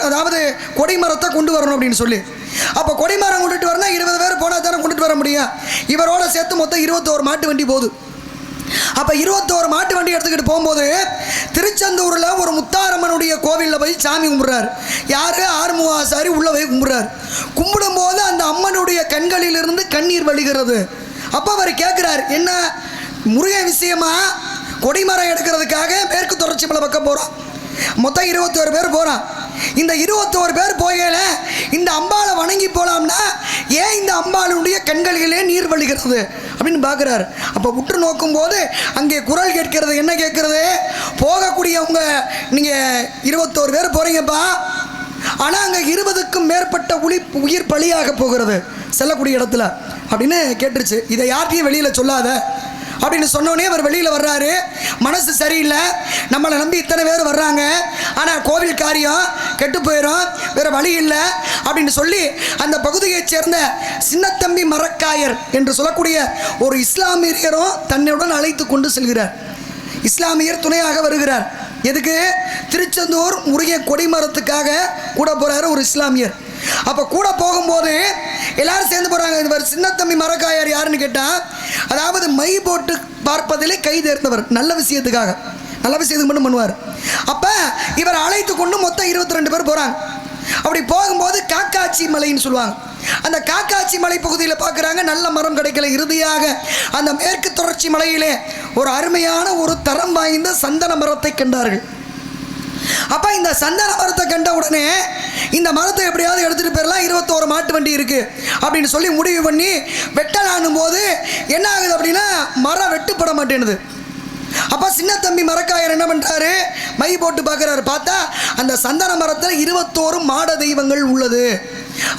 அதாவது கொடிமரத்தை கொண்டு வரணும் அப்படின்னு சொல்லி. அப்போ கொடிமரம் கொண்டுட்டு வரணும். 20 பேர் போனால் தானே கொண்டுட்டு வர முடியும். இவரோட சேர்த்து மொத்தம் 21 மாட்டு வண்டி போகுது. அப்போ 21 மாட்டு வண்டி எடுத்துக்கிட்டு போகும்போது திருச்செந்தூரில் ஒரு முத்தாரம்மனுடைய கோவிலில் போய் சாமி கும்பிட்றாரு. யார்? ஆறுமுக ஆசாரி உள்ளே போய் கும்பிட்றாரு. கும்பிடும்போது அந்த அம்மனுடைய கண்களிலிருந்து கண்ணீர் வழிகிறது. அப்போ அவர் கேட்குறாரு, என்ன முருகன் விஷயமா கொடிமரம் எடுக்கிறதுக்காக மேற்கு தொடர்ச்சி மலை பக்கம் போகிறோம். மொத்தம் 21 பேர் போகிறான். இந்த 21 பேர் போகல இந்த அம்பாளை வணங்கி போகலாம்னா ஏன் இந்த அம்பாளுடைய கண்களிலே நீர் வழிகிறது அப்படின்னு பார்க்குறாரு. அப்போ உற்று நோக்கும் போது அங்கே குரல் கேட்கிறது. என்ன கேட்குறது? போகக்கூடியவங்க நீங்கள் 21 பேர் போகிறீங்கப்பா, ஆனால் அங்கே 20க்கும் மேற்பட்ட உயிர் பலியாக போகிறது செல்லக்கூடிய இடத்துல அப்படின்னு கேட்டுருச்சு. இதை யார்கிட்டையும் வெளியில் சொல்லாத அப்படின்னு சொன்னோடனே அவர் வெளியில் வர்றாரு. மனசு சரியில்லை, நம்மளை நம்பி இத்தனை பேர் வர்றாங்க, ஆனால் கோவில் காரியம் கெட்டு போயிடும், வேற வழி இல்லை அப்படின்னு சொல்லி அந்த பகுதியைச் சேர்ந்த சின்னத்தம்பி மரக்காயர் என்று சொல்லக்கூடிய ஒரு இஸ்லாமியரும் தன்னுடன் அழைத்து கொண்டு செல்கிறார். இஸ்லாமியர் துணையாக வருகிறார். எதுக்கு? திருச்செந்தூர் முருகை கொடிமரத்துக்காக கூட போறாரு ஒரு இஸ்லாமியர். அப்ப கூட போகும்போது எல்லாரும் சேர்ந்து போறாங்க. இவர் சின்னத்தம்பி மரக்காயர் யாருன்னு கேட்டா, அதாவது மை போட்டு பார்ப்பதிலே கை தேர்ந்தவர், நல்ல விஷயத்துக்காக, நல்ல விஷயத்துக்கு மட்டும் பண்ணுவார். அப்ப இவர் அழைத்து கொண்டு மொத்தம் 22 பேர் போறாங்க. அப்படி போகும்போது காக்காச்சி மலைன்னு சொல்லுவாங்க. அந்த காக்காச்சி மலை பகுதியில் பார்க்குறாங்க, நல்ல மரம் கிடைக்கல. இறுதியாக அந்த மேற்கு தொடர்ச்சி மலையிலே ஒரு அருமையான ஒரு தரம் வாய்ந்த சந்தன மரத்தை கண்டார்கள். அப்போ இந்த சந்தன மரத்தை கண்ட உடனே இந்த மரத்தை எப்படியாவது எடுத்துகிட்டு போயிடலாம், 21 மாட்டு வண்டி இருக்குது அப்படின்னு சொல்லி முடிவு பண்ணி வெட்டலானும் போது என்ன ஆகுது அப்படின்னா, மரம் வெட்டுப்பட மாட்டேனுது. அப்போ சின்னத்தம்பி மரக்காயர் என்ன பண்ணுறாரு, மை போட்டு பார்க்குறாரு. பார்த்தா அந்த சந்தன மரத்தில் 21 மாட தெய்வங்கள் உள்ளது.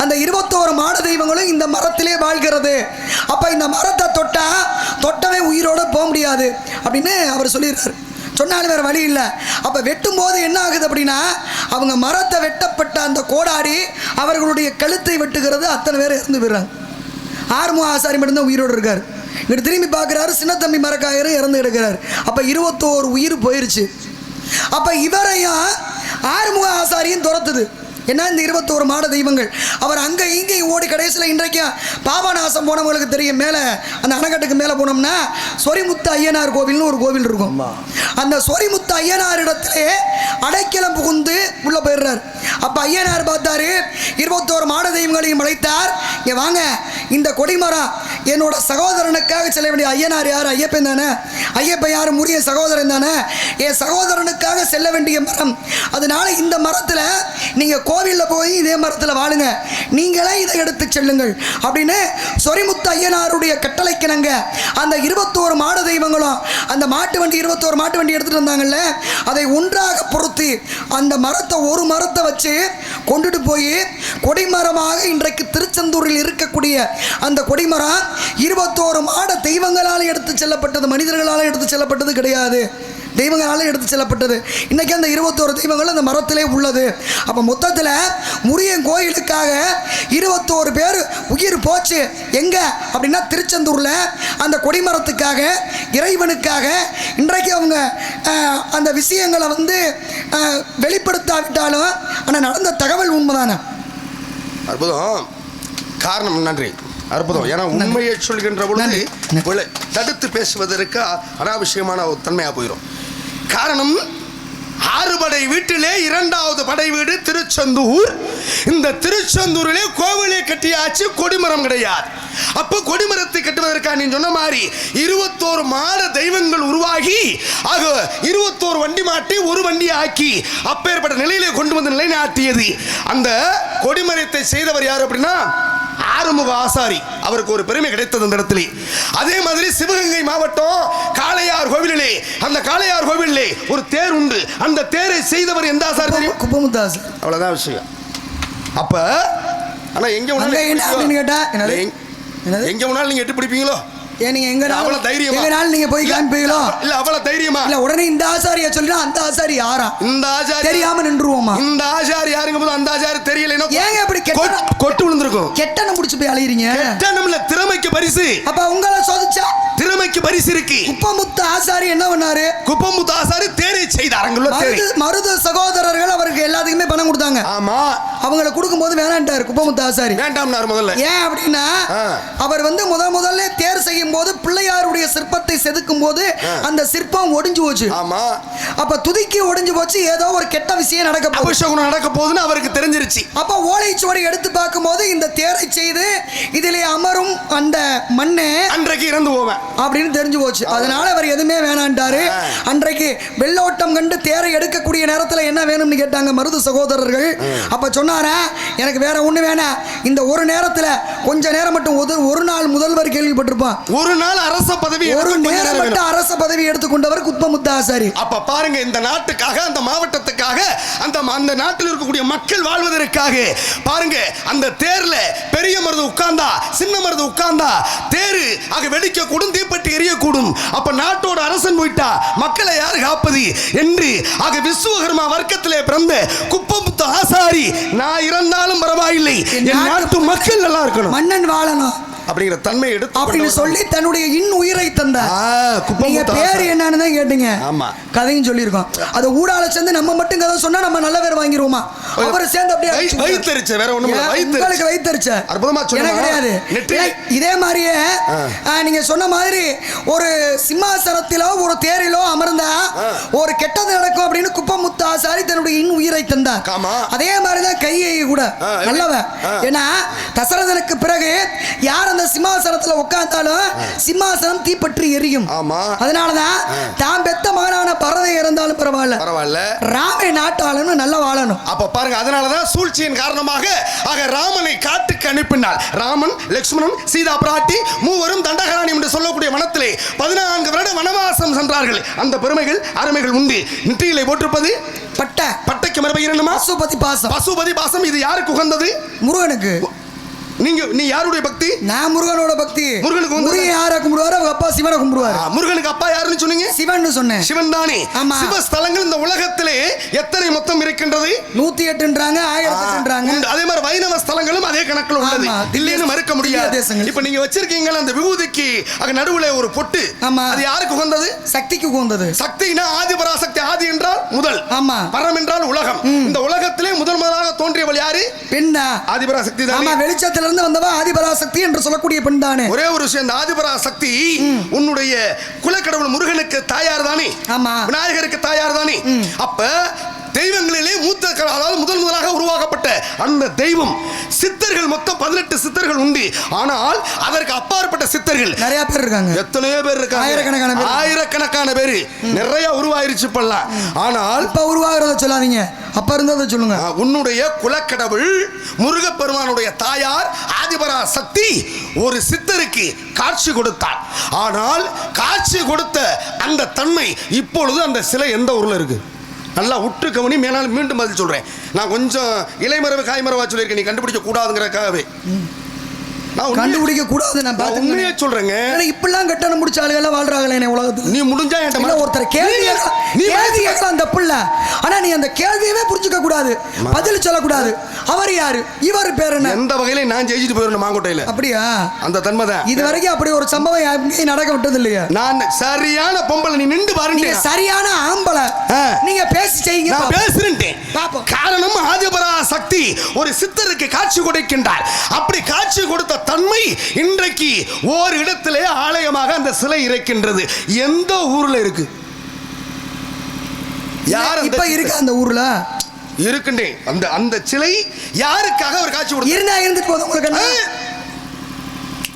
அந்த 21 மாட தெய்வங்களும் இந்த மரத்திலே வாழ்கிறது. அப்போ இந்த மரத்தை தொட்டவே உயிரோட போக முடியாது அப்படின்னு அவர் சொல்லிடுறாரு. சொன்னாலும் வேறு வழி இல்லை. அப்போ வெட்டும் போது என்ன ஆகுது அப்படின்னா, அவங்க மரத்தை வெட்டப்பட்ட அந்த கோடாரி அவர்களுடைய கழுத்தை வெட்டுகிறது. அத்தனை பேர் இறந்து போயிடுறாங்க. ஆறுமுக ஆசாரி மட்டும்தான் உயிரோடு இருக்கார். இவர் திரும்பி பார்க்குறாரு, சின்னத்தம்பி மரக்காயரும் இறந்து கிடக்கிறார். அப்போ 21 உயிர் போயிருச்சு. அப்போ இவரையும் ஆறுமுக ஆசாரியும் துரத்துது. ஏன்னா இந்த 21 மாட தெய்வங்கள் அவர் அங்கே இங்கேயும் ஓடி கடைசியில் இன்றைக்கும் பாபநாசம் போனவங்களுக்கு தெரியும். மேலே அந்த அணைக்கட்டுக்கு மேலே போனோம்னா சொரிமுத்து ஐயனார் கோவில்னு ஒரு கோவில் இருக்கும். அந்த சொரிமுத்து ஐயனார் இடத்திலே அடைக்கலம் புகுந்து உள்ளே போயிடுறார். அப்போ ஐயனார் பார்த்தாரு, 21 மாட தெய்வங்களையும் அழைத்தார். இங்கே வாங்க, இந்த கொடிமரம் என்னோட சகோதரனுக்காக செல்ல வேண்டிய. ஐயனார் யார்? ஐயப்பன் தானே. ஐயப்பன் யார்? முறிய சகோதரன் தானே. என் சகோதரனுக்காக செல்ல வேண்டிய மரம். அதனால இந்த மரத்தில் நீங்கள் கோவிலில் போய் இதே மரத்தில் வாழுங்க, நீங்களே இதை எடுத்து செல்லுங்கள் அப்படின்னு சொரிமுத்து ஐயனாருடைய கட்டளைக்கிணங்க அந்த 21 மாட தெய்வங்களும் அந்த மாட்டு வண்டி 21 மாட்டு வண்டி எடுத்துகிட்டு வந்தாங்கல்ல, அதை ஒன்றாக பொருத்தி அந்த மரத்தை ஒரு மரத்தை வச்சு கொண்டுட்டு போய் கொடிமரமாக இன்றைக்கு திருச்செந்தூரில் இருக்கக்கூடிய அந்த கொடிமரம் 21 மாட தெய்வங்களால் எடுத்து செல்லப்பட்டது, மனிதர்களால் எடுத்து செல்லப்பட்டது கிடையாது, தெய்வங்களால் எடுத்து செல்லப்பட்டது. இன்றைக்கி அந்த 21 தெய்வங்கள் அந்த மரத்திலே உள்ளது. அப்போ மொத்தத்தில் முருகன் கோயிலுக்காக 21 பேர் உயிர் போச்சு. எங்கே அப்படின்னா திருச்செந்தூரில் அந்த கொடிமரத்துக்காக, இறைவனுக்காக. இன்றைக்கு அவங்க அந்த விஷயங்களை வெளிப்படுத்தாவிட்டாலும் ஆனால் நடந்த தகவல் உண்மைதானே. அற்புதம். காரணம் நன்றி, அற்புதம். ஏன்னா உண்மையை சொல்கின்ற பொழுது தடுத்து பேசுவதற்கு அனாவசியமான ஒரு தன்மையாக போயிடும். காரணம், 6 படை வீட்டிலே 2வது படை வீடு திருச்செந்தூர். இந்த திருச்செந்தூரிலே கோவிலை கட்டியாச்சு, கொடிமரம் கிடையாது. அப்போ கொடிமரத்தை கட்டுவதற்காக நீ சொன்ன மாதிரி 21 மாட தெய்வங்கள் உருவாகி ஆக 21 வண்டி மாட்டி ஒரு வண்டி ஆக்கி அப்பேற்பட்ட நிலையிலே கொண்டு வந்து நிலைநாட்டியது. அந்த கொடிமரத்தை செய்தவர் யார் அப்படின்னா ஆறுமுக ஆசாரி. அவருக்கு ஒரு பெருமை கிடைத்தது அந்த இடத்திலே. அதே மாதிரி சிவகங்கை மாவட்டம் காளையார் கோவிலிலே, அந்த காளையார் கோவிலிலே ஒரு தேர் உண்டு. அந்த தேரை செய்தவர் எந்த ஆசாரி தெரியும்? குப்பமுத்தாஸ். அவ்வளவுதான் விஷயம். அப்ப ஆனா எங்க கேட்டா எங்க முன்னாள் நீங்க எட்டு பிடிப்பீங்களோ? நீங்க எங்க தைரியமா நீங்க போய் காமிப்பீங்களோ? இல்ல அவ்வளவு தைரியமா இல்ல உடனே இந்த ஆசாரியா சொல்லினா அந்த ஆசாரி யாரா? இந்த ஆசாரி தெரியாம நின்றுவோமா? இந்த ஆசாரி யாருங்க போது அந்த ஆசாரி தெரியலனா ஏங்க அப்படி கொட்டு விழுந்திருக்கும். கெட்டன முடிச்சு போய் அலையறீங்க. கெட்டனம்ல திறமைக்கு பரிசு. அப்ப உங்கள சோதிச்சா திறமைக்கு பரிசு இருக்கு. குப்பமுத்து ஆசாரி என்ன பண்ணாரு? குப்பமுத்து ஆசாரி தேரை செய்தாருங்களோ. மருது சகோதரர்கள் அவருக்கு எல்லாத்துக்குமே பணம் கொடுத்தாங்க. ஆமா, அவங்கள கொடுக்கும்போது வேணான்ட்டாரு குப்பமுத்து ஆசாரி. வேண்டாம்னாரு முதல்ல. ஏன் அப்படின்னா அவர் முதல்ல தேர் செய்யும் போது பிள்ளையாருடைய சிற்பத்தை செதுக்கும் போது அந்த சிற்பம் ஒடிஞ்சு போச்சு. ஆமா, அப்ப துதிக்கி ஒடிஞ்சு போச்சு. ஏதோ ஒரு கெட்ட விஷயம் நடக்க போகுது, அபிஷேகம் நடக்க போகுதுன்னு அவருக்கு தெரிஞ்சிருச்சு. அப்ப ஓலைச்சுவடி எடுத்து பார்க்கும்போது இந்த தேரை செய்து இதிலே அமரும் அந்த மண்ணே அன்றைக்கு இறந்து போவேன் அப்படின்னு தெரிஞ்சு போச்சு. அதனால அவர் எதுவுமே வேணான்ட்டாரு. அன்றைக்கு வெள்ளோட்டம் கண்டு தேரை எடுக்கக்கூடிய நேரத்தில் என்ன வேணும்னு கேட்டாங்க மருது சகோதரர்கள். அப்ப சொன்னாரா, எனக்கு வேற ஒண்ணு வேணாம், இந்த ஒரு நேரத்தில் கொஞ்ச நேரம் மட்டும் ஒரு நாள் முதல்வர் கேள்விப்பட்டிருப்பான், ஒரு நாள் அரச பதவி, ஒரு நேரம் மட்டும் அரச பதவி எடுத்துக்கொண்டவர் குப்பமுத்து ஆசாரி. அப்ப பாருங்க, இந்த நாட்டுக்காக, அந்த மாவட்டத்துக்காக, அந்த நாட்டில் இருக்கக்கூடிய மக்கள் வாழ்வதற்காக பாருங்க, அந்த அந்த தேர்ல பெரிய மருது உட்கார்ந்தா சின்ன மருது உட்கார்ந்தா தேரு ஆக வெடிக்க கூடும், தீப்பெட்டி எரியக்கூடும். அப்ப நாட்டோட அரசன் போயிட்டா மக்களை யாரு காப்பது என்று ஆக விஸ்வகர்மா வர்க்கத்திலே பிறந்த குப்பமுத்து ஆசாரி, நான் இறந்தாலும் பரவாயில்லை, என் நாட்டு மக்கள் நல்லா இருக்கணும், மன்னன் வாழணும் அப்படிங்கிற தன்மை எடுத்து அப்படின்னு சொல்லி தன்னுடைய உயிரை தந்தார். நீங்க பேர் என்னன்னு தான் கேட்டீங்க. ஆமா, கதையும் சொல்லியிருக்கோம். அது ஊடால சேர்ந்து நம்ம மட்டும் கதை சொன்னா நம்ம நல்ல பேர் வாங்கிருவோமா? அவரை சேர்ந்து அப்படியே வைத்தறிச்ச, வேற ஒண்ணும் இல்ல, உங்களுக்கு வைத்தறிச்ச அற்புதமா சொன்னீங்க. கிடையாது. இதே மாதிரியே நீங்க சொன்ன மாதிரி ஒரு சிம்மாசனத்திலோ ஒரு தேரிலோ அமர்ந்தா ஒரு கெட்டது நடக்கும் அப்படின்னு குப்பமுத்து ஆசாரி தன்னுடைய உயிரை தந்தார். அதே மாதிரிதான் கையை கூட நல்லவன். ஏன்னா தசரதனுக்கு பிறகு யார் அந்த சிம்மாசனத்துல உட்கார்ந்தாலும் சிம்மாசனம் தீப்பற்றி எரியும். அதனாலதான் தான் பெத்த மகனான பரதை இறந்தாலும் பரவாயில்ல, ராமை நாட்டாளனும் நல்லா வாழணும். அப்ப பாருங்க, அதனாலதான் சூழ்ச்சியின் காரணமாக ஆக ராமனை காட்டுக்கு அனுப்பினார். ராமன், லட்சுமணன், சீதா பிராட்டி மூவரும் தண்டகாரண்யம் என்று சொல்லக்கூடிய வனத்திலே 14 வருட வனவாசம் சென்றார்கள். அந்த பெருமைகள் அருமைகள் உண்டு. நெற்றியிலே போட்டிருப்பது பட்டைக்கு மறுபெயர் என்னமா? பசுபதி பாசம். இது யாருக்கு உகந்தது? முருகனுக்கு. நீ யாருடைய பக்தி? நான் முருகனோட பக்தி. முருகனுக்கு முருகன் யாரை கும்பிடுவாரு? அவங்க அப்பா சிவனை கும்பிடுவாரு. முருகனுக்கு அப்பா யாருன்னு சொன்னீங்க? சிவன் சொன்னேன். சிவன் தானே. சிவஸ்தலங்கள் இந்த உலகத்திலே எத்தனை மொத்தம் இருக்கின்றது? 108ன்றாங்க, 1008ன்றாங்க. அதே மாதிரி வைணவ ஸ்தலங்களும் அதே கணக்கில் உள்ளது, இல்லைன்னு மறுக்க முடியாது. இப்ப நீங்க வச்சிருக்கீங்க அந்த விபூதிக்கு நடுவுல ஒரு பொட்டு, அது யாருக்கு உகந்தது? சக்திக்கு உகந்தது. சக்தினா ஆதிபராசக்தி. ஆதி என்றால் முதல், பரம் என்றால் உலகம். இந்த உலகத்திலே முதலாக தோன்றியவள் யாரு? பெண்ணா? ஆதிபராசக்தி தான். வெளிச்சத்தில் இருந்து வந்தவா ஆதிபராசக்தி என்று சொல்லக்கூடிய பெண் தானே. ஒரே ஒரு விஷயம், இந்த ஆதிபராசக்தி உன்னுடைய குலக்கடவுள் முருகனுக்கு தாயார் தானே, விநாயகருக்கு தாயார் தானே. அப்ப தெய்வங்களிலே மூத்த, அதாவது முதலாக உருவாக்கப்பட்ட அந்த தெய்வம். சித்தர்கள் மொத்தம் 18 சித்தர்கள் உண்டு. ஆனால் அதற்கு அப்பாற்பட்ட சித்தர்கள் நிறைய பேர் இருக்காங்க. எத்தனையோ பேர் இருக்காங்க, ஆயிரக்கணக்கான பேர் நிறைய உருவாயிருச்சு இப்பெல்லாம். ஆனால் இப்ப உருவாகிறத சொல்லாதீங்க, அப்ப இருந்ததை சொல்லுங்க. உன்னுடைய குலக்கடவுள் முருகப்பெருமானுடைய தாயார் ஆதிபராசக்தி ஒரு சித்தருக்கு காட்சி கொடுத்தார். ஆனால் காட்சி கொடுத்த அந்த தன்மை இப்பொழுது அந்த சிலை எந்த ஊர்ல இருக்கு? நல்லா உற்று கவனி. மேனாலும் மீண்டும் பதில் சொல்றேன். நான் கொஞ்சம் இலைமரவு காய்மரவா சொல்லியிருக்கேன், நீ கண்டுபிடிக்க கூடாதுங்கிறக்காகவே. நான் கண்டுபிடிக்க கூடாது, நான் உண்மையே சொல்றேங்க. இப்பெல்லாம் கட்டணம் முடிச்ச ஆளுகள் வாழ்றாங்களே உலகத்துல. நீ முடிஞ்சா என்கிட்ட ஒருத்தர் கேள்வி கேட்கலாம் அந்த புள்ள, ஆனா நீ அந்த கேள்வியவே புரிஞ்சுக்க கூடாது, பதில் சொல்லக்கூடாது. அவர் யாரு, இவர் பேர் என்ன, எந்த வகையில நான் ஜெயிச்சுட்டு போயிடணும் மாங்கோட்டையில. அப்படியா? அந்த தன்மை தான். இது வரைக்கும் அப்படி ஒரு சம்பவம் எங்கேயும் நடக்க விட்டது இல்லையா? நான் சரியான பொம்பளை, நீ நின்று பாருங்க. சரியான ஆம்பளை, நீங்க பேசி செய்யுங்க. நான் பேசுறேன். காரணம் ஆதிபராசக்தி ஒரு சித்தருக்கு காட்சி கொடுக்கின்றார். அப்படி காட்சி கொடுத்த தன்மை இன்றைக்கு ஓர் இடத்திலே ஆலயமாக அந்த சிலை இருக்கின்றது. எந்த ஊர்ல இருக்கு? யார் இப்ப இருக்கு அந்த ஊர்ல? இருக்குண்டே. அந்த அந்த சிலை யாருக்காக ஒரு காட்சி கொடுத்து இருந்தா இருந்துட்டு போதும் உங்களுக்கு.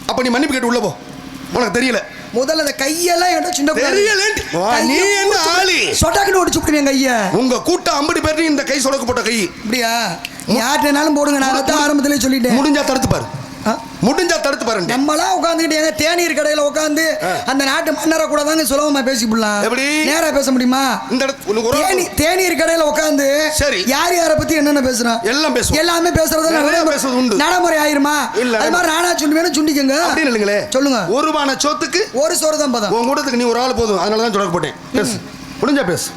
அப்ப நீ மன்னிப்பு கேட்டு உள்ள போ, உனக்கு தெரியல. முதல்ல அந்த கையெல்லாம் என்ன சின்ன தெரியல. நீ என்ன ஆளி சொட்டாக்கிட்டு ஓடிச்சு விடுவீங்க கைய. உங்க கூட்டம் 50 பேர் இந்த கை சொடக்கப்பட்ட கை. அப்படியா? யார்ட்டனாலும் போடுங்க, நான் தான் ஆரம்பத்திலே சொல்லிட்டேன். முடிஞ்சா தடுத்து பாரு, முடிஞ்சா தடுத்து பாருங்க. நம்மளாம் உட்காந்துக்கிட்டு எங்க தேநீர் கடையில உட்காந்து அந்த நாட்டு மன்னரை கூட தாங்க சுலபமா பேசிக்கலாம். எப்படி நேரா பேச முடியுமா? இந்த தேநீர் கடையில உட்காந்து சரி யார் யாரை பத்தி என்னென்ன பேசுறான் எல்லாம் பேசுவோம். எல்லாமே பேசுறது நடைமுறை ஆயிருமா? அது மாதிரி நானா சொல்லுவேன்னு சுண்டிக்கங்க. அப்படின்னு இல்லைங்களே, சொல்லுங்க. ஒரு பானை சோத்துக்கு ஒரு சோறு தான் பதம். உன் கூட்டத்துக்கு நீ ஒரு ஆள் போதும், அதனாலதான் சொல்ல போட்டேன். பேசு, முடிஞ்சா பேசு,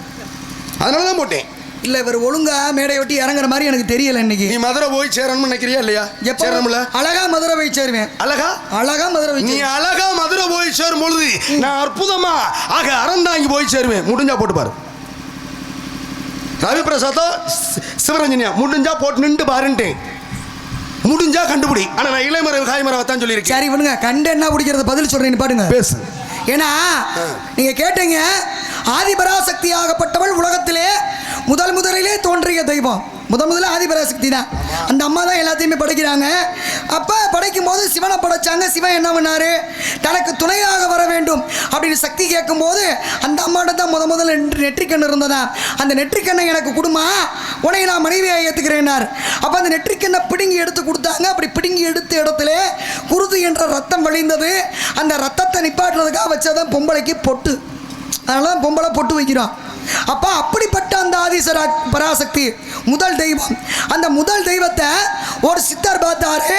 அதனாலதான் போட்டேன். இல்ல இவர் ஒழுங்கா மேடை ஒட்டி இறங்குற மாதிரி எனக்கு தெரியல. இன்னைக்கு நீ மதுரை போய் சேரணும்னு நினைக்கிறியா இல்லையா? சேரணும்ல. அழகா மதுரை போய் சேருவேன். அழகா அழகா மதுரை போய் நீ அழகா மதுரை போய் சேரும் பொழுது நான் அற்புதமா ஆக அறந்தாங்கி போய் சேருவேன். முடிஞ்சா போட்டு பாரு. ரவி பிரசாத்தோ சிவரஞ்சனியா முடிஞ்சா போட்டு நின்று பாருன்ட்டேன். முடிஞ்சா கண்டுபிடி. ஆனா நான் இளைமறை காய்மரவை தான் சொல்லியிருக்கேன். சரி விடுங்க, கண்டு என்ன பிடிக்கிறது பதில் சொல்றேன் பாருங்க, பேசு. ஏன்னா நீங்க கேட்டீங்க ஆதிபராசக்தி ஆகப்பட்டவள் உலகத்திலே முதலிலே தோன்றிய தெய்வம். முதல்ல ஆதிபராசக்தி தான். அந்த அம்மா தான் எல்லாத்தையுமே படைக்கிறாங்க. அப்போ படைக்கும் போது சிவனை படைச்சாங்க. சிவன் என்ன பண்ணாரு, தனக்கு துணையாக வர வேண்டும் அப்படின்னு சக்தி கேட்கும் போது அந்த அம்மாட்ட தான் முதல்ல நெற்றிக்கண் இருந்ததா. அந்த நெற்றிக்கண்ணை எனக்கு கொடுமா, உனையை நான் மனைவியாக ஏற்றுக்கிறேன்னார். அப்போ அந்த நெற்றிக்கண்ணை பிடுங்கி எடுத்து கொடுத்தாங்க. அப்படி பிடுங்கி எடுத்த இடத்துல குருது என்ற ரத்தம் வழிந்தது. அந்த ரத்தத்தை நிப்பாட்டுறதுக்காக வச்சதான் பொம்பளைக்கு பொட்டு. அதனால பொம்பளை பொட்டு வைக்கிறோம். அப்ப அப்படிப்பட்ட அந்த ஆதிசரா பராசக்தி முதல் தெய்வம். அந்த முதல் தெய்வத்தை ஒரு சித்தர் பார்த்தாரு.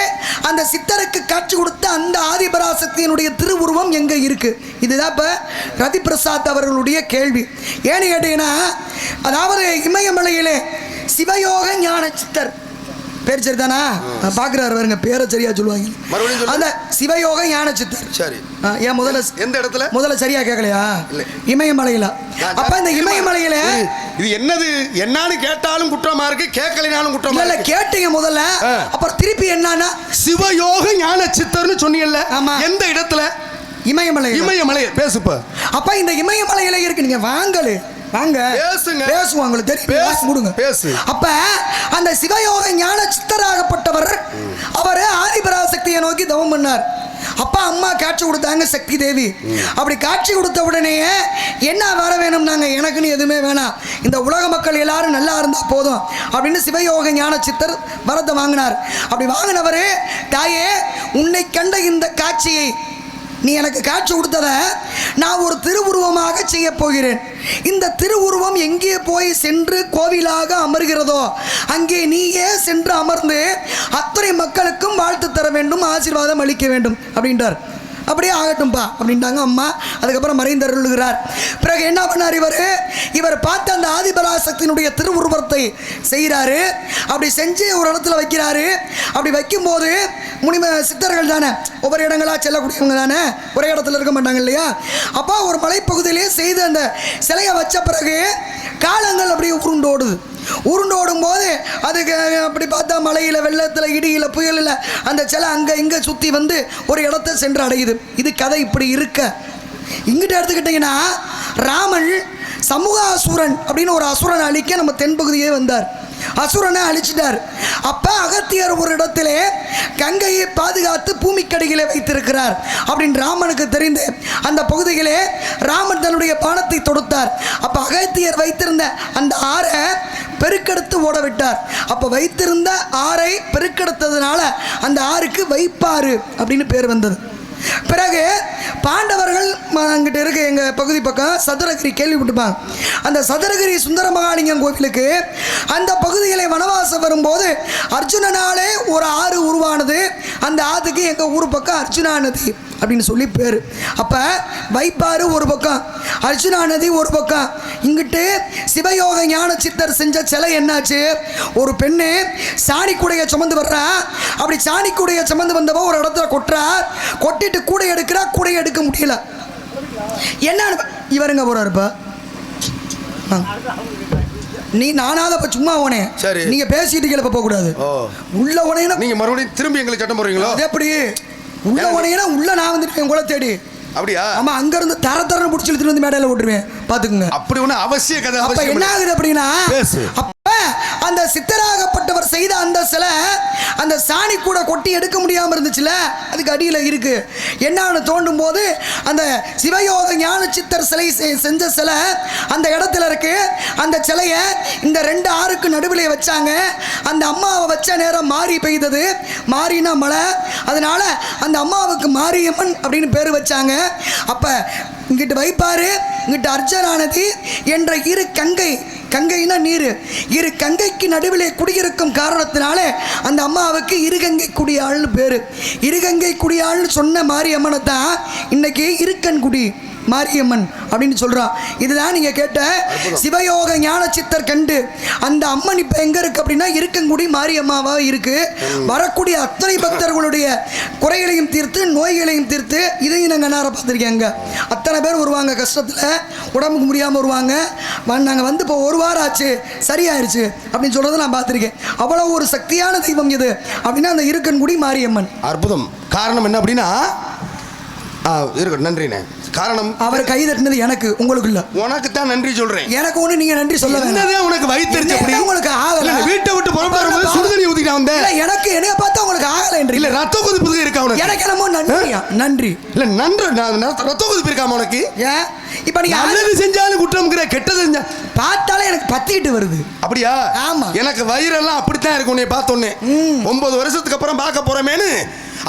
அந்த சித்தருக்கு காட்சி கொடுத்த அந்த ஆதி பராசக்தியினுடைய திருவுருவம் எங்க இருக்கு? இதுதான் இப்ப ரதி பிரசாத் அவர்களுடைய கேள்வி. ஏன்னு கேட்டீங்கன்னா, அதாவது இமயமலையிலே சிவயோக ஞான சித்தர் பேர் சரிதானா? பாக்குறாரு வருங்க, பேரை சரியா சொல்லுவாங்க. அந்த சிவயோக ஞான சித்தர். சரி, ஏன் முதல்ல எந்த இடத்துல முதல்ல சரியா கேட்கலையா? இமயமலையில. அப்ப இந்த இமயமலையில இது என்னது என்னன்னு கேட்டாலும் குற்றமா இருக்கு, கேட்கலைனாலும் குற்றமா இல்ல. கேட்டீங்க முதல்ல, அப்புறம் திருப்பி என்னன்னா சிவயோக ஞான சித்தர்னு சொன்னீங்கல்ல. ஆமா. எந்த இடத்துல? இமயமலை. இமயமலை பேசுப்ப. அப்ப இந்த இமயமலையில இருக்கு. நீங்க வாங்கலு வாங்க பேசுவோம், உங்களுக்கு தெரியும், கொடுங்க பேசு. அப்ப அந்த சிவயோக ஞான சித்தராகப்பட்டவர் அவர் ஆதிபராசக்தியை நோக்கி தவம் பண்ணார். அப்பா அம்மா காட்சி கொடுத்தாங்க, சக்தி தேவி. அப்படி காட்சி கொடுத்த உடனே என்ன வர வேணும்? நாங்க எனக்குன்னு எதுவுமே வேணாம், இந்த உலக மக்கள் எல்லாரும் நல்லா இருந்தா போதும் அப்படின்னு சிவயோக ஞான சித்தர் வரத்தை வாங்கினார். அப்படி வாங்கினவரு, தாயே உன்னை கண்ட இந்த காட்சியை, நீ எனக்கு காட்சி கொடுத்தத நான் ஒரு திருவுருவமாக செய்ய போகிறேன். இந்த திருவுருவம் எங்கே போய் சென்று கோவிலாக அமர்கிறதோ அங்கே நீயே சென்று அமர்ந்து அத்தனை மக்களுக்கும் வாழ்த்து தர வேண்டும், ஆசீர்வாதம் அளிக்க வேண்டும் அப்படின்றார். அப்படியே ஆகட்டும்பா அப்படின்ட்டாங்க அம்மா. அதுக்கப்புறம் மறைந்தருளுகிறார். பிறகு என்ன பண்ணார் இவர் பார்த்த அந்த ஆதிபராசக்தியினுடைய திருவுருவத்தை செய்கிறாரு. அப்படி செஞ்சு ஒரு இடத்துல வைக்கிறாரு. அப்படி வைக்கும்போது சித்தர்கள் தானே, ஒவ்வொரு இடங்களா செல்லக்கூடியவங்க தானே, ஒரே இடத்துல இருக்க மாட்டாங்க இல்லையா? அப்போ ஒரு மலைப்பகுதியிலே செய்து அந்த சிலையை வச்ச பிறகு காலங்கள் அப்படியே உருண்டோடும் போது அதுக்கு அப்படி பார்த்தா மலையில், வெள்ளத்தில், இடியில், புயலில் அந்த சிலை அங்கே இங்கே சுற்றி வந்து ஒரு இடத்தை சென்று அடையுது. இது கதை இப்படி இருக்க, இங்கிட்ட எடுத்துக்கிட்டிங்கன்னா ராமன் சமூகாசுரன் அப்படின்னு ஒரு அசுரனை அழிக்க நம்ம தென்பகுதியே வந்தார். அசுரனை அழிச்சிட்டார். அப்ப அகத்தியர் ஒரு இடத்திலே கங்கையை பாதுகாத்து பூமிக்கடியிலே வைத்திருக்கிறார் அப்படின்னு ராமனுக்கு தெரிந்து அந்த பகுதியிலே ராமன் தன்னுடைய பானத்தை தொடுத்தார். அப்ப அகத்தியர் வைத்திருந்த அந்த ஆறை பெருக்கெடுத்து ஓட விட்டார். அப்ப வைத்திருந்த ஆறை பெருக்கெடுத்ததுனால அந்த ஆறுக்கு வைப்பாறு அப்படின்னு பேர் வந்தது. பிறகு பாண்டவர்கள் அங்கிட்ட இருக்க எங்கள் பகுதி பக்கம் சதுரகிரி கேள்விப்பட்டிருப்பாங்க. அந்த சதுரகிரி சுந்தர மகாலிங்கம் கோவிலுக்கு அந்த பகுதிகளை வனவாசம் வரும்போது அர்ஜுனனாலே ஒரு ஆறு உருவானது. அந்த ஆற்றுக்கு எங்கள் ஊர் பக்கம் அர்ஜுனா நதி அப்படின்னு சொல்லி பேர். அப்போ வைப்பாறு ஒரு பக்கம், அர்ஜுனா நதி ஒரு பக்கம். இங்கிட்டு சிவயோக ஞான சித்தர் செஞ்ச சிலை என்னாச்சு? ஒரு பெண்ணு சாணிக்கூடைய சுமந்து வர்றா. அப்படி சாணிக்கூடைய சுமந்து வந்தவோ ஒரு இடத்துல கொட்டிட்டு கூடை எடுக்கிறா. கூடையை எடுக்க முடியல. என்னன்னு இவருங்க போறாருப்பா, நீ நானாத சும்மா ஓனே. சரி, நீங்க பேசிட்டு கீழே போக கூடாது. உள்ள ஓனேனா நீங்க மறுபடியும் திரும்பி எங்களுக்கு சட்டம் போறீங்களோ? அது எப்படி உள்ள ஓனேனா உள்ள நான் வந்துருக்கேன் உங்களை தேடி. அப்படியா? ஆமா, அங்க இருந்து தரன்னு பிடிச்சி இழுத்துட்டு வந்து மேடையில விட்டுருவேன், பாத்துக்குங்க. அப்படி ஒண்ணு அவசிய கதை. அப்ப என்ன ஆகுது அப்படின்னா, அப்ப அந்த சித்தராகப்பட்டவர் செய்த அந்த சிலை அந்த சாணி கூட கொட்டி எடுக்க முடியாம இருந்துச்சுல, அதுக்கு அடியில இருக்கு. என்னன்னு தோண்டும் போது அந்த சிவயோக ஞான சித்தர் சிலை செஞ்ச சிலை அந்த இடத்துல இருக்கு. அந்த சிலையை இந்த ரெண்டு ஆறுக்கு நடுவில் வச்சாங்க. அந்த அம்மாவை வச்ச நேரம் மாறி பெய்தது. மாறினா மழை, அதனால அந்த அம்மாவுக்கு மாரியம்மன் அப்படின்னு பேர் வச்சாங்க. அப்ப இங்கிட்டு வைப்பாரு, இங்கிட்டு அர்ஜுனா நதி என்ற இரு கங்கைனா நீர், இரு கங்கைக்கு நடுவிலே குடியிருக்கும் காரணத்தினாலே அந்த அம்மாவுக்கு இருகங்கை குடியாள்னு பேரு. இருகங்கை குடியாள்னு சொன்ன மாரியம்மனை தான் இன்னைக்கு இருக்கன்குடி மாரியம்மன் அப்படின்னு சொல்றான். இதுதான் நீங்க கேட்ட சிவயோக ஞான சித்தர் கண்டு அந்த அம்மன் இப்ப எங்க இருக்கு அப்படின்னா இருக்கங்குடி மாரியம்மாவா இருக்கு. வரக்கூடிய அத்தனை பக்தர்களுடைய குறைகளையும் தீர்த்து நோய்களையும் தீர்த்து இதையும் நாங்கள் நேரம் பார்த்துருக்கேங்க. அத்தனை பேர் வருவாங்க, கஷ்டத்துல உடம்புக்கு முடியாம வருவாங்க. நாங்கள் வந்து இப்போ ஒரு வாரம் ஆச்சு சரியாயிருச்சு அப்படின்னு சொல்றதை நான் பார்த்துருக்கேன். அவ்வளவு ஒரு சக்தியான தெய்வம் இது அப்படின்னா அந்த இருக்கன்குடி மாரியம்மன். அற்புதம். காரணம் என்ன அப்படின்னா, இருக்கட்டும், நன்றிண்ணே. காரணம் அவர் கை தட்டினது எனக்கு, உங்களுக்கு இல்ல. உனக்கு தான் நன்றி சொல்றேன். எனக்கு ஒண்ணு நீங்க நன்றி சொல்ல வேண்டாம். உனக்கு வயிற்றுச்சு அப்படி உங்களுக்கு ஆகல. வீட்டை விட்டு புறப்படும்போது சுடுதண்ணி ஊத்திட்டு வந்தேன். இல்ல எனக்கு என்னைய பார்த்தா உங்களுக்கு ஆகல என்று இல்ல. ரத்த கொதிப்பு இருக்கா உனக்கு? எனக்கு என்னமோ நன்றி இல்ல நன்றி. ரத்த கொதிப்பு இருக்காம உனக்கு? ஏன் இப்ப நீங்க நல்லது செஞ்சாலும் குற்றம்ங்கிற, கெட்டது செஞ்சா பார்த்தாலே எனக்கு பத்திட்டு வருது. அப்படியா? ஆமா, எனக்கு வயிறெல்லாம் அப்படித்தான் இருக்கும் உன்னை பார்த்தோன்னே. 9 வருஷத்துக்கு அப்புறம் பார்க்க போறமேனு.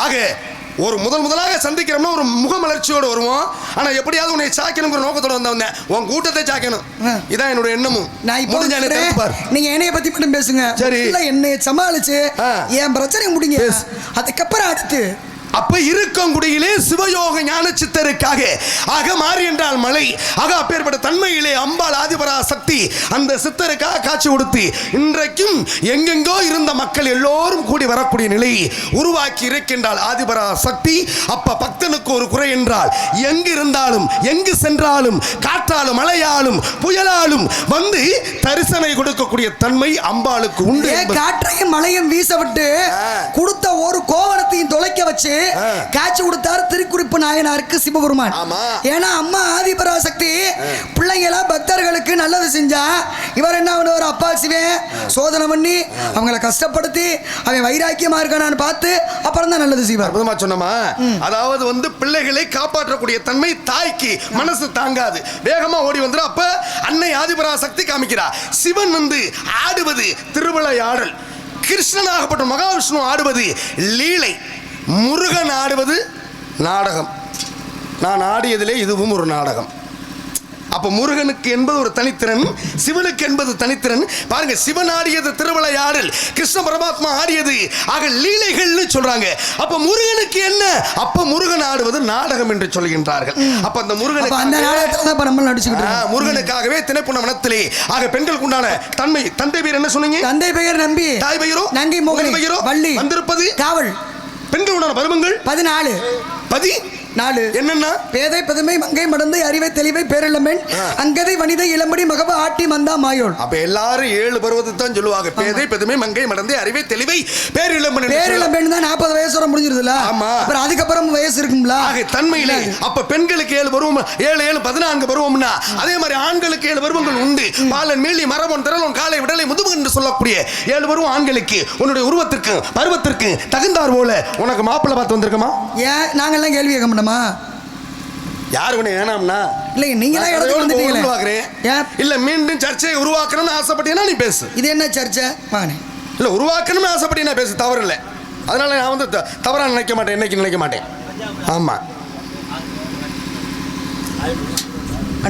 ஆக ஒரு முதலாக சந்திக்கிறோம்னா ஒரு முகமலர்ச்சியோடு வருவோம். ஆனா எப்படியாவது உன்னை சாக்கணுங்கிற நோக்கத்தோட வந்தேன். உன் கூட்டத்தை சாக்கணும், இதான் என்னோட எண்ணமும். நான் இப்போ நீங்க என்னைய பத்தி மட்டும் பேசுங்க. சரி, என்னைய சமாளிச்சு என் பிரச்சனை முடிங்க. அதுக்கப்புறம் அடுத்து அப்ப இருக்கங்குடியிலே சிவயோக ஞான சித்தருக்காக ஆக மாறி என்றால் மலை ஆக அப்பேற்பட்ட தன்மையிலே அம்பாள் ஆதிபரா சக்தி அந்த சித்தருக்காக காட்சி கொடுத்து இன்றைக்கும் எங்கெங்கோ இருந்த மக்கள் எல்லோரும் கூடி வரக்கூடிய நிலை உருவாக்கி இருக்கின்றால் ஆதிபரா சக்தி. அப்ப பக்தனுக்கு ஒரு குறை என்றால் எங்கு இருந்தாலும் எங்கு சென்றாலும் காற்றாலும் மழையாலும் புயலாலும் வந்து தரிசனை கொடுக்கக்கூடிய தன்மை அம்பாளுக்கு உண்டு. காற்றையும் மழையும் வீச விட்டு கொடுத்த ஒரு கோவணத்தையும் தொலைக்க வச்சு காட்சி கொடுத்தார் திருக்குறிப்பு நாயனாருக்கு சிவபெருமான். ஏன்னா அம்மா ஆதிபராசக்தி பிள்ளைங்களா பக்தர்களுக்கு நல்லது செஞ்சா இவர் என்ன பண்ணுவார், அப்பா சிவன் சோதனை பண்ணி அவங்களை கஷ்டப்படுத்தி அவன் வைராக்கியமா இருக்கானான்னு பார்த்து அப்புறம் தான் நல்லது செய்வார். அற்புதமா சொன்னமா. அதாவது வந்து பிள்ளைகளை காப்பாற்றக்கூடிய தன்மை தாய்க்கு மனசு தாங்காது, வேகமா ஓடி வந்துடும். அப்ப அன்னை ஆதிபராசக்தி காமிக்கிறா. சிவன் வந்து ஆடுவது திருவிளையாடல், கிருஷ்ணனாகப்பட்ட மகாவிஷ்ணு ஆடுவது லீலை, முருகன் ஆடுவது நாடகம். நான் ஆடியதிலே இதுவும் ஒரு நாடகம். அப்ப முருகனுக்கு என்பது ஒரு தனித்திறன், சிவனுக்கு என்பது தனித்திறன். பாருங்க, சிவன் ஆடியது திருவிளையாடல், கிருஷ்ண பரமாத்மா ஆடியது ஆக லீலைகள்னு சொல்றாங்க. அப்ப முருகனுக்கு என்ன, அப்ப முருகன் ஆடுவது நாடகம் என்று சொல்கின்றார்கள். அப்ப அந்த முருகனுக்காகவே திணைப்புண மனத்திலே ஆக பெண்களுக்கு உண்டான தன்மை. தந்தை பெயர் என்ன சொன்னீங்க? தந்தை பெயர் நம்பி, தாய் பெயரோ நங்கை, மோகனி பெயரோ வள்ளி, வந்திருப்பது காவல். பெண்கள் உண்டான பருவங்கள் 14. 14 என்னன்னா பேதை பதுமை மங்கை மடந்தை அறிவை தெளிவை பேரிளமென் அங்கதை வனிதை இளம்படி மகப ஆட்டி மந்தா மாயோள். அப்ப எல்லாரும் 7 பருவத்தை தான் சொல்லுவாங்க. பேதை பதுமை மங்கை மடந்தை அறிவை தெளிவை பேரிளமென். பேரிளமென் தான் 40 வயசு வரை முடிஞ்சிருதுல. ஆமா, அப்புறம் அதுக்கப்புறம் வயசு இருக்கும்ல. ஆக தன்மையிலே அப்ப பெண்களுக்கு 7 பருவம், 7 14 பருவம்னா அதே மாதிரி ஆண்களுக்கு 7 பருவங்கள் உண்டு. பாலன் மீளி மரபன் திரளன் காலை விடலை முதுகு என்று சொல்லக்கூடிய 7 பருவம் ஆண்களுக்கு. உன்னுடைய உருவத்திற்கு பருவத்திற்கு தகுந்தார் போல உனக்கு மாப்பிள்ளை பார்த்து வந்திருக்கமா? ஏன் நாங்கெல்லாம் கேள்வி கேட்க மாட்டோமா? யாரு உன்னை வேணாம்னா இல்ல நீங்களே இடத்துக்கு வந்துட்டீங்களே. இல்ல மீண்டும் சர்ச்சையை உருவாக்கணும்னு ஆசைப்பட்டீங்கன்னா நீ பேசு. இது என்ன சர்ச்சை? வாங்க. இல்ல உருவாக்கணும்னு ஆசைப்பட்டீங்கன்னா பேசு, தவறு இல்லை. அதனால நான் வந்து தவறா நினைக்க மாட்டேன், என்னைக்கு நினைக்க மாட்டேன். ஆமா.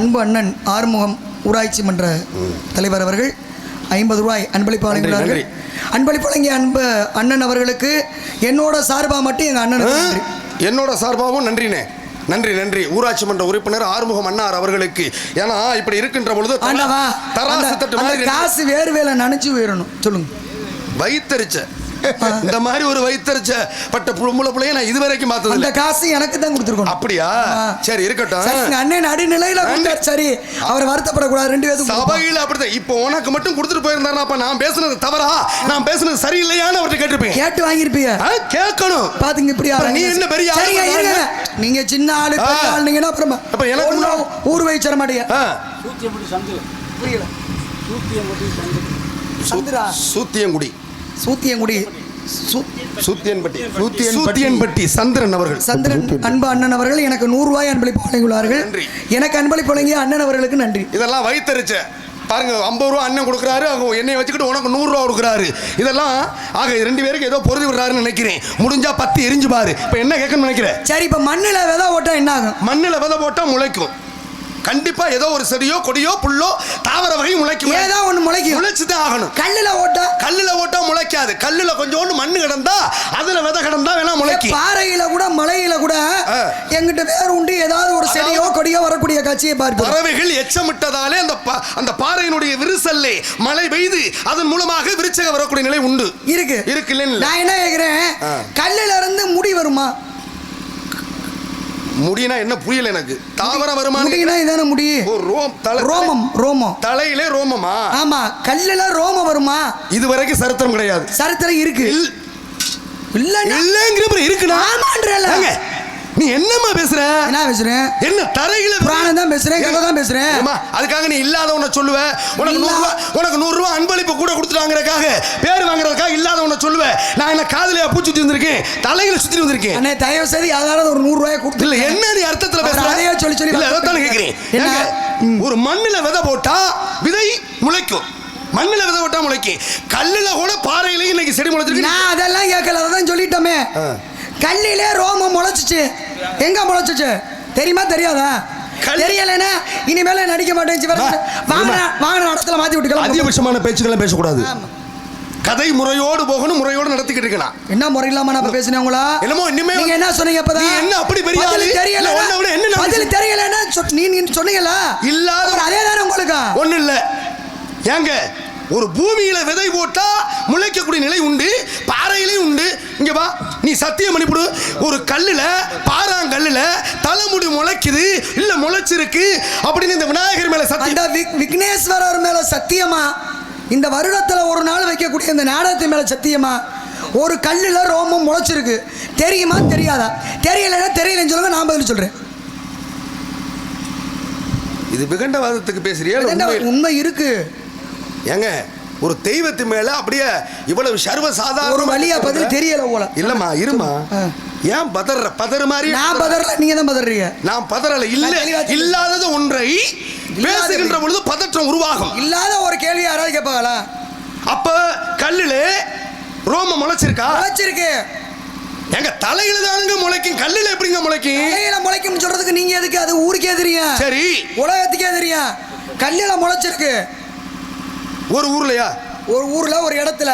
அன்பு அண்ணன் ஆறுமுகம் ஊராட்சி மன்ற தலைவர் அவர்கள் 50 ரூபாய் அன்பளிப்பு வழங்குகிறார்கள். அன்பளிப்பு வழங்கிய அன்பு அண்ணன் அவர்களுக்கு என்னோட சார்பா மட்டும் எங்க அண்ணனுக்கு நன்றி. என்னோட சார்பாகவும் நன்றினே. நன்றி நன்றி. ஊராட்சி மன்ற உறுப்பினர் ஆறுமுகம் அண்ணார் அவர்களுக்கு. ஏன்னா இப்படி இருக்கின்ற பொழுது காசு வேறு வேலை நினைச்சு உயரணும். சொல்லுங்க. வைத்தறிச்ச இந்த மாதிரி ஒரு வைத்தறிச்ச பட்ட புழுமுல பிள்ளைய நான் இதுவரைக்கும் பார்த்தது இல்ல. அந்த காசு எனக்கு தான் கொடுத்துருக்கோம். அப்படியா? சரி இருக்கட்டும். அண்ணன் நடுநிலையில சரி, அவர் வருத்தப்படக்கூடாது. 2 பேரும் சபையில் அப்படிதான். இப்போ உனக்கு மட்டும் கொடுத்துட்டு போயிருந்தாரு. அப்ப நான் பேசுனது தவறா, நான் பேசுனது சரியில்லையான்னு அவர்கிட்ட கேட்டிருப்பீங்க. கேட்டு வாங்கியிருப்பீங்க. கேட்கணும். பாத்துங்க இப்படி நீ என்ன பெரிய ஆளு, நீங்க சின்ன ஆளு பெரிய ஆளுங்கன்னா அப்புறமா அப்ப எனக்கு ஊர் வச்சிட மாட்டீங்க. சூத்தியங்குடி சூத்தியங்குடி சூத்தியன்பட்டி சந்திரன் அவர்கள். சந்திரன் அன்பு அண்ணன் அவர்கள் எனக்கு 100 ரூபாய் அன்பளிப்பு வழங்கியுள்ளார்கள். எனக்கு அன்பளிப்பு வழங்கிய அண்ணன் அவர்களுக்கு நன்றி. இதெல்லாம் வைத்தறிச்ச பாருங்க. 50 ரூபா அண்ணன் கொடுக்குறாரு, என்னை வச்சுக்கிட்டு உனக்கு 100 ரூபா கொடுக்குறாரு. இதெல்லாம் ஆக 2 பேருக்கு ஏதோ பொருதி விடுறாருன்னு நினைக்கிறேன். முடிஞ்சா 10 எரிஞ்சு பாரு. இப்ப என்ன கேட்கணும்னு நினைக்கிறேன். சரி, இப்ப மண்ணில விதை போட்டா என்ன ஆகும்? மண்ணில விதை போட்டா முளைக்கும். கண்டிப்பா ஏதோ ஒரு செடியோ கொடியோ புல்லோ தாவர வகை முளைக்கும். ஏதோ ஒண்ணு முளைக்கும். முளைச்சுதான் ஆகணும். கல்லுல ஓட்டா முளைக்காது. கல்லுல கொஞ்சோண்டு மண்ணு கிடந்தா அதுல விதை கிடந்தா வேணா முளைக்கும். பாறையில கூட மலையில கூட எங்கிட்ட வேற உண்டு ஏதாவது ஒரு செடியோ கொடியோ வரக்கூடிய காட்சியை பார்ப்போம். பறவைகள் எச்சமிட்டதாலே அந்த பாறையினுடைய விரிசல்லே மழை பெய்து அதன் மூலமாக விருச்சக வரக்கூடிய நிலை உண்டு. இருக்கு. நான் என்ன கேக்குறேன், கல்லுல இருந்து முடி வருமா? முடினா என்ன புரியல எனக்கு. தாவரம் வருமா? முடினா இதான முடி. ரோமம் தலையிலே ரோமமா? ஆமா, கல்லுல ரோமம் வருமா? இதுவரைக்கும் சரித்திரம் கிடையாது. சரித்திரம் இருக்கு. இல்லங்கிற இருக்குனா? ஆமான்றல. நீ என்னம்மா பேசுற? என்ன பேசுறேன்? என்ன தரையில புராணம் தான் பேசுறேன், கதை தான் பேசுறேன். அதுக்காக நீ இல்லாதவன சொல்லுவ. உனக்கு 100 ரூபா அன்பளிப்பு கூட கொடுத்துட்டாங்கறதுக்காக பேர் வாங்குறதுக்காக இல்லாதவன சொல்லுவ. நான் என்ன காதுலயா பூச்சி வந்திருக்கேன், தலையில சுத்தி வந்திருக்கேன். அண்ணே தயவு செய்து யாராவது ஒரு 100 ரூபாய் கொடுத்து. இல்ல என்ன நீ அர்த்தத்துல பேசுற? அதையே சொல்லி இல்ல அதான் கேக்குறேன். ஒரு மண்ணுல விதை போட்டா விதை முளைக்கும். மண்ணுல விதை போட்டா முளைக்கும். கல்லுல கூட பாறையில இன்னைக்கு செடி முளைச்சிருக்கு. நான் அதெல்லாம் கேட்கல, அதான் சொல்லிட்டோமே. கல்லிலே ரோமம் முளைச்சிச்சு. எங்க முளைச்சிச்சு தெரியுமா தெரியாதா? தெரியலன்னா இனிமேல நடிக்க மாட்டேன். வாகன இடத்துல மாத்தி விட்டுக்கலாம். அதிகபட்சமான பேச்சுக்களை பேசக்கூடாது. கதை முறையோடு போகணும், முறையோடு நடத்திக்கிட்டு இருக்கலாம். என்ன முறை இல்லாம நான் பேசுனேன் உங்களா? என்னமோ இனிமே நீங்க என்ன சொன்னீங்க? அப்பதான் என்ன அப்படி பெரிய ஆளு தெரியல, என்ன பதில் தெரியலன்னா நீ சொன்னீங்களா? இல்லாத அதே தானே உங்களுக்கு. ஒண்ணு இல்ல ஏங்க, ஒரு பூமியில விதை போட்டா முளைக்கக்கூடிய நிலை உண்டு, பாறையிலையும் உண்டு. இங்க வா, நீ சத்தியம் பண்ணிவிடு. ஒரு கல்லுல, பாறாங்கல்லுல தலைமுடி முளைக்குது இல்ல முளைச்சிருக்கு அப்படின்னு இந்த விநாயகர் மேல சத்தியம், விக்னேஸ்வரர் மேல சத்தியமா, இந்த வருடத்துல ஒரு நாள் வைக்கக்கூடிய இந்த நாடகத்தின் மேல சத்தியமா, ஒரு கல்லுல ரோமம் முளைச்சிருக்கு தெரியுமா தெரியாதா? தெரியலன்னா தெரியலன்னு சொல்லுங்க, நான் பதில் சொல்றேன். இது விகண்டவாதத்துக்கு பேசுறியா? உண்மை இருக்கு ஏங்க, ஒரு தெய்வத்து மேல அப்படியே இவ்வளவு சர்வ சாதாரண ஒரு வழியா பதில் தெரியல போல. இல்லம்மா இருமா, ஏன் பதற மாதிரி? நான் பதறல, நீங்க தான் பதறீங்க. நான் பதறல. இல்ல, இல்லாதது ஒன்றை பேசுகின்ற பொழுது பதற்றம் உருவாகும். இல்லாத ஒரு கேள்வி யாராவது கேட்பாங்களா? அப்ப கல்லுல ரோமம் முளைச்சிருக்கா? முளைச்சிருக்கு. எங்க தலையில தானுங்க முளைக்கும், கல்லுல எப்படிங்க முளைக்கும்? தலையில முளைக்கும் சொல்றதுக்கு நீங்க எதுக்கு? அது ஊருக்கே தெரியும். சரி, உலகத்துக்கே தெரியும். கல்லுல முளைச்சிருக்கு. ஒரு ஊர்லயா? ஒரு ஊர்ல ஒரு இடத்துல.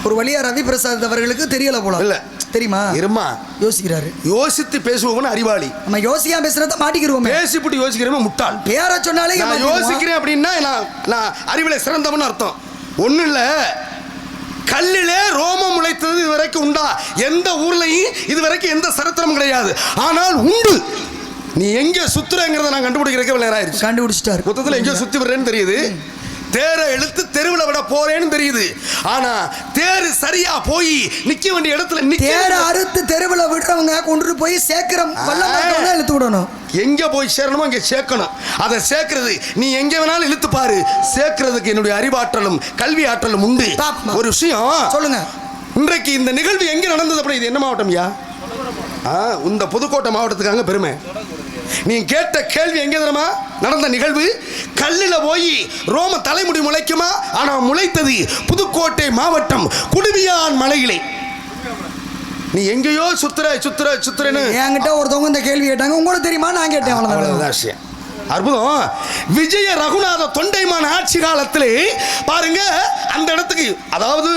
ஒரு வழியா ரவி பிரசாத் அவர்களுக்கு தெரியல போல. இல்ல தெரியுமா? இருமா, யோசிக்கிறாரு. யோசித்து பேசுவோம்னு அறிவாளி. நம்ம யோசிக்காம பேசுறத மாட்டிக்கிறோம். பேசிப்புட்டு யோசிக்கிறோம் முட்டாள். பேரை சொன்னாலே நான் யோசிக்கிறேன் அப்படின்னா நான் அறிவில சிறந்தவன் அர்த்தம். ஒண்ணு இல்ல, கல்லிலே ரோமம் முளைத்தது இதுவரைக்கும் உண்டா? எந்த ஊர்லயும் இதுவரைக்கும் எந்த சரித்திரமும் கிடையாது. ஆனால் உண்டு. நீ எங்க சுத்துறங்கிறத நான் கண்டுபிடிக்கிறதுக்கு இவ்வளவு நேரம் ஆயிடுச்சு. கண்டுபிடிச்சிட்டாரு. மொத்தத்தில் எங்க சுத்தி விடுறேன்னு தெரியுது, தேரை இழுத்து தெருவில் விட போறேன்னு தெரியுது. ஆனா தேரு சரியா போய் நிக்க வேண்டிய இடத்துல தேரை அறுத்து தெருவில் விடுறவங்க கொண்டு போய் சேர்க்கிற வல்லமாக இழுத்து விடணும். எங்க போய் சேரணுமோ அங்க சேர்க்கணும். அதை சேர்க்கிறது நீ எங்க வேணாலும் இழுத்து பாரு. சேர்க்கிறதுக்கு என்னுடைய அறிவாற்றலும் கல்வி ஆற்றலும் உண்டு. ஒரு விஷயம் சொல்லுங்க, இன்றைக்கு இந்த நிகழ்வு எங்க நடந்தது? அப்படி இது என்ன மாவட்டம் யா? இந்த புதுக்கோட்டை மாவட்டத்துக்காக பெருமை. நீ கேட்ட கேள்வி எங்க தெரியுமா நடந்த நிகழ்வு? கல்லில போய் ரோம தலைமுடி முளைக்குமா? ஆனா முளைத்தது புதுக்கோட்டை மாவட்டம் குடுமியான் மலையிலே. நீ எங்கேயோ சுத்துறன்னு என்கிட்ட ஒருத்தவங்க இந்த கேள்வி கேட்டாங்க. உங்களுக்கு தெரியுமா? நான் கேட்டேன். அவ்வளவுதான். அற்புதம். விஜய ரகுநாத தொண்டைமான் ஆட்சி காலத்திலே பாருங்க, அந்த இடத்துக்கு, அதாவது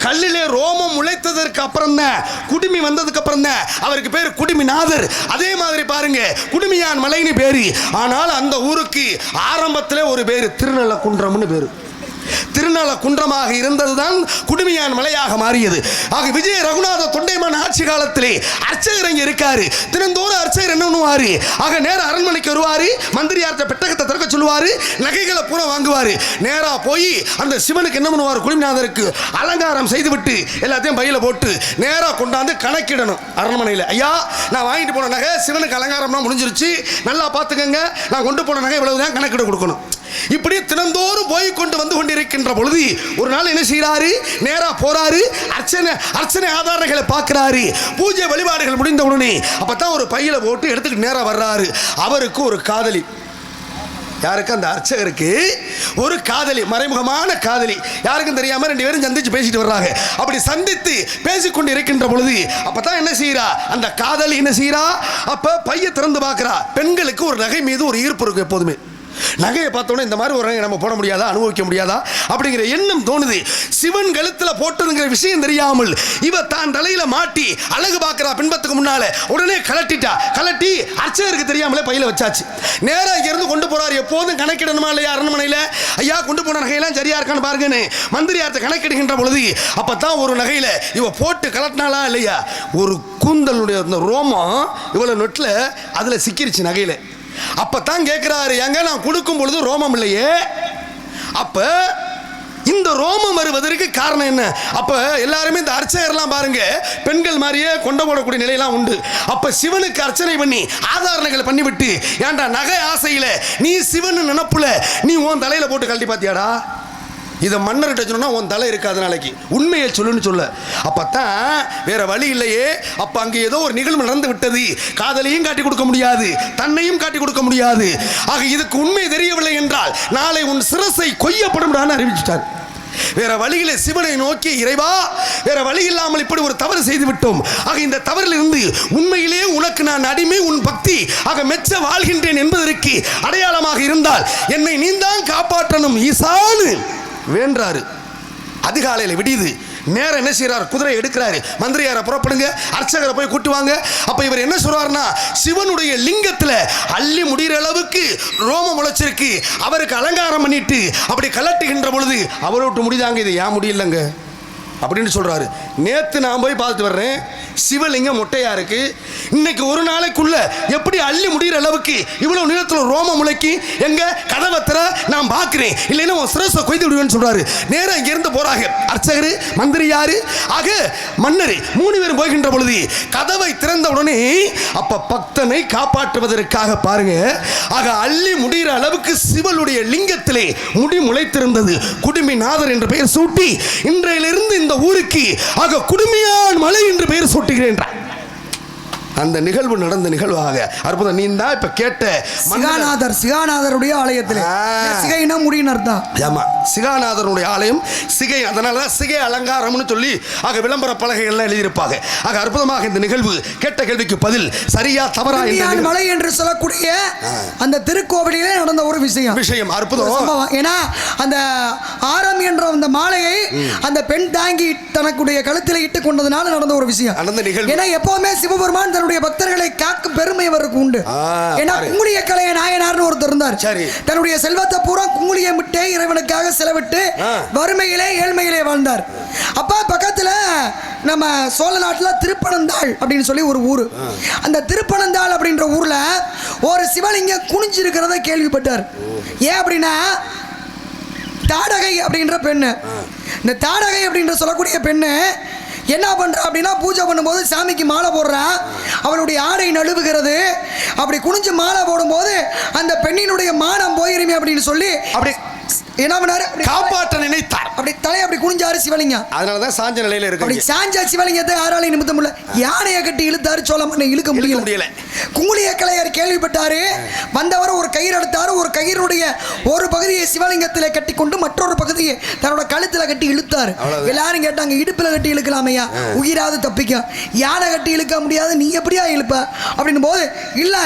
கல்லிலே ரோமம் முளைத்ததற்கு அப்புறம் தான், குடுமி வந்ததுக்கு அப்புறம் தான் அவருக்கு பேர் குடுமிநாதர். அதே மாதிரி பாருங்க, குடுமியான் மலைன்னு பேரு. ஆனால் அந்த ஊருக்கு ஆரம்பத்திலே ஒரு பேரு திருநள்ளக்குன்றம்னு பேரு. திருநள்ளக்குன்றமாக இருந்ததுதான் குடுமியான் மலையாக மாறியது. ஆக விஜய ரகுநாத தொண்டைமான் ஆட்சி காலத்திலே அர்ச்சகர் இங்க இருக்காரு. தினந்தோறும் அர்ச்சகர் என்ன பண்ணுவாரு? ஆக நேரம் அரண்மனைக்கு வருவாரு. மந்திரியார்ட்ட பெட்டகத்தை திறக்க சொல்லுவாரு. நகைகளை பூரா வாங்குவாரு. நேரா போய் அந்த சிவனுக்கு என்ன பண்ணுவார்? குடுமிநாதருக்கு அலங்காரம் செய்துவிட்டு எல்லாத்தையும் பையில போட்டு நேரா கொண்டாந்து கணக்கிடணும் அரண்மனையில். ஐயா, நான் வாங்கிட்டு போன நகை சிவனுக்கு அலங்காரம்லாம் முடிஞ்சிருச்சு, நல்லா பார்த்துக்கங்க, நான் கொண்டு போன நகை இவ்வளவுதான் கணக்கிட கொடுக்கணும். இப்படி தினந்தோறும் போய் கொண்டு வந்து கொண்டிருக்கின்ற பொழுது ஒரு நாள் என்ன செய்யறாரு? நேரா போறாரு. அர்ச்சனை ஆதாரங்களை பார்க்கிறாரு. பூஜை வழிபாடுகள் முடிந்த உடனே அப்பதான் ஒரு பையில போட்டு எடுத்துக்கிட்டு நேரா வர்றாரு. அவருக்கு ஒரு காதலி. யாருக்கு? அந்த அர்ச்சகருக்கு ஒரு காதலி, மறைமுகமான காதலி. யாருக்கும் தெரியாம ரெண்டு பேரும் சந்திச்சு பேசிட்டு வர்றாங்க. அப்படி சந்தித்து பேசிக்கொண்டு இருக்கின்ற பொழுது அப்பதான் என்ன செய்யறா? அந்த காதலி என்ன செய்யறா? அப்ப பைய திறந்து பார்க்கிறா. பெண்களுக்கு ஒரு நகை மீது ஒரு ஈர்ப்பு இருக்கும் எப்போதுமே. நகையை பார்த்தோன்னே இந்த மாதிரி ஒரு நகை நம்ம போட முடியாதா, அனுபவிக்க முடியாதா அப்படிங்கிற எண்ணம் தோணுது. சிவன் கழுத்துல போட்டதுங்கிற விஷயம் தெரியாமல் இவ தான் தலையில மாட்டி அழகு பார்க்கிறா. பின்பத்துக்கு முன்னால உடனே கலட்டி அர்ச்சகருக்கு தெரியாமலே பையில வச்சாச்சு. நேரா இங்க இருந்து கொண்டு போறாரு. எப்போதும் கணக்கிடணுமா இல்லையா அரண்மனையில? ஐயா, கொண்டு போன நகையெல்லாம் சரியா இருக்கான்னு பாருங்கன்னு மந்திரியார்த்த கணக்கெடுக்கின்ற பொழுது அப்பதான் ஒரு நகையில இவ போட்டு கலட்டினாலா இல்லையா, ஒரு கூந்தலுடைய ரோமம் இவ்வளவு நொட்டுல அதுல சிக்கிருச்சு நகையில. அப்பதான் கேட்கிறாரு, எங்க நான் கொடுக்கும் பொழுது ரோமம் இல்லையே, அப்ப இந்த ரோமம் வருவதற்கு காரணம் என்ன? அப்ப எல்லாருமே இந்த அர்ச்சகர்லாம் பாருங்க பெண்கள் மாதிரியே கொண்ட போடக்கூடிய நிலையெல்லாம் உண்டு. அப்ப சிவனுக்கு அர்ச்சனை பண்ணி ஆதாரணைகளை பண்ணிவிட்டு, ஏன்டா நகை ஆசையில நீ சிவன் நினைப்புல நீ உன் தலையில போட்டு கழட்டி பாத்தியாடா? இதை மன்னர்கிட்ட சொன்னா உன் தலை இருக்காது நாளைக்கு, உண்மையை சொல்லுன்னு சொல்ல. அப்பத்தான் வேற வழி இல்லையே. அப்ப அங்க ஏதோ ஒரு நிகழ்வு நடந்து விட்டது. காதலையும் காட்டி கொடுக்க முடியாது, தன்னையும் காட்டி கொடுக்க முடியாது. ஆக இதுக்கு உண்மை தெரியவில்லை என்றால் நாளை உன் சிரசை கொய்யப்படும் அறிவிச்சிட்டார். வேற வழியிலே சிவனை நோக்கி இறைவா வேற வழி இல்லாமல் இப்படி ஒரு தவறு செய்து விட்டோம். ஆக இந்த தவறில் இருந்து உண்மையிலே உனக்கு நான் அடிமை, உன் பக்தி ஆக மெச்ச வாழ்கின்றேன் என்பதற்கு அடையாளமாக இருந்தால் என்னை நீந்தான் காப்பாற்றணும் ஈசானு வேண்டாரு. அதிகாலையில் விடியுது. நேரம் என்ன செய்யறார்? குதிரை எடுக்கிறாரு. மந்திரியாரை புறப்படுங்க, அர்ச்சகரை போய் கூட்டுவாங்க. அப்ப இவர் என்ன சொல்றாருன்னா, சிவனுடைய லிங்கத்துல அள்ளி முடிகிற அளவுக்கு ரோமம் முளைச்சிருக்கு, அவருக்கு அலங்காரம் பண்ணிட்டு அப்படி கலட்டுகின்ற பொழுது அவரை விட்டு முடிதாங்க, இது ஏன் முடியலங்க அப்படின்னு சொல்றாரு. நேத்து நான் போய் பார்த்துட்டு வர்றேன், சிவலிங்கம் மொட்டையா இருக்கு. இன்னைக்கு ஒரு நாளைக்குள்ள எப்படி அள்ளி முடிகிற அளவுக்கு இவ்வளவு நீளத்துல ரோமம் முளைக்கி எங்க கதவத்திர நான் பார்க்கிறேன், இல்லைன்னா உன் சிரசை கொய்து விடுவேன்னு சொல்றாரு. நேரம் இங்க இருந்து போறாங்க அர்ச்சகர், மந்திரியாரு, ஆக மன்னர் 3 பேரும் போகின்ற பொழுது கதவை திறந்த உடனே அப்ப பக்தனை காப்பாற்றுவதற்காக பாருங்க, ஆக அள்ளி முடிகிற அளவுக்கு சிவனுடைய லிங்கத்திலே முடி முளைத்திருந்தது. குடுமிநாதர் என்ற பெயர் சூட்டி இன்றையிலிருந்து இந்த ஊருக்கு ஆக குடுமியான் மலை என்று பெயர் சூட்டுகிறேன். அந்த நிகழ்வு நடந்த நிகழ்வாக அற்புதம். நீ தான் இப்ப கேட்ட சிகாநாதருடைய ஆலயத்தில் சிகைனா முடின்னு அர்த்தம். ஆமா, சிகாநாதருடைய ஆலயம் சிகை, அதனால சிகை அலங்காரம்னு சொல்லி ஆக விளம்பர பலகைகள்லாம் எழுதியிருப்பாங்க. ஆக அற்புதமாக இந்த நிகழ்வு கேட்ட கேள்விக்கு பதில் சரியா தவறா மலை என்று சொல்லக்கூடிய அந்த திருக்கோவிலிலே நடந்த ஒரு விஷயம் அற்புதம். ஏன்னா அந்த ஆரம் என்ற அந்த மாலையை அந்த பெண் தாங்கி தனக்குடைய கழுத்தில் இட்டுக் கொண்டதுனால நடந்த ஒரு விஷயம் நடந்த நிகழ்வு. ஏன்னா எப்பவுமே சிவபெருமான் தன்னுடைய பக்தர்களை காக்கும் பெருமை அவருக்கு உண்டு. ஏன்னா குங்குளிய கலைய நாயனார்னு ஒருத்தர் இருந்தார். தன்னுடைய செல்வத்தை பூரா குங்குளியை விட்டே இறைவனுக்காக செலவிட்டு வறுமையிலே ஏழ்மையிலே வாழ்ந்தார். அப்ப பக்கத்துல நம்ம சோழ நாட்டில் திருப்பனந்தாள் அப்படின்னு சொல்லி ஒரு ஊர். அந்த திருப்பனந்தாள் அப்படின்ற ஊர்ல ஒரு சிவலிங்கம் குனிஞ்சிருக்கிறத கேள்விப்பட்டார். ஏன் அப்படின்னா தாடகை அப்படின்ற பெண்ணு, இந்த தாடகை அப்படின்ற சொல்லக்கூடிய பெண்ணு என்ன பண்றா அப்படின்னா பூஜை பண்ணும்போது சாமிக்கு மாலை போடுறா, அவளுடைய ஆடை நழுவுகிறது. அப்படி குனிஞ்சு மாலை போடும்போது அந்த பெண்ணினுடைய மானம் போயிருமே அப்படின்னு சொல்லி அப்படி என்ன பண்ணாரு, காப்பாற்ற நினைத்தார். அப்படி தலையை அப்படி குனிஞ்சாரு சிவலிங்கம். அதனாலதான் சாஞ்ச நிலையில இருக்கு. அப்படி சாஞ்ச சிவலிங்கத்தை யாராலையும் நிமித்த முடியல. யானையை கட்டி இழுத்தாரு, சோழ மண்ணை இழுக்க முடியல. குங்குளிய கலையர் கேள்விப்பட்டாரு, வந்தவர் ஒரு கயிறு எடுத்தாரு. ஒரு கயிறுடைய ஒரு பகுதியை சிவலிங்கத்திலே கட்டி கொண்டு மற்றொரு பகுதியை தன்னோட கழுத்துல கட்டி இழுத்தாரு. எல்லாரும் கேட்டாங்க, இடுப்புல கட்டி இழுக்கலாமையா, உயிராது தப்பிக்கும். யானை கட்டி இழுக்க முடியாது, நீ எப்படியா இழுப்ப அப்படின்னு போது, இல்ல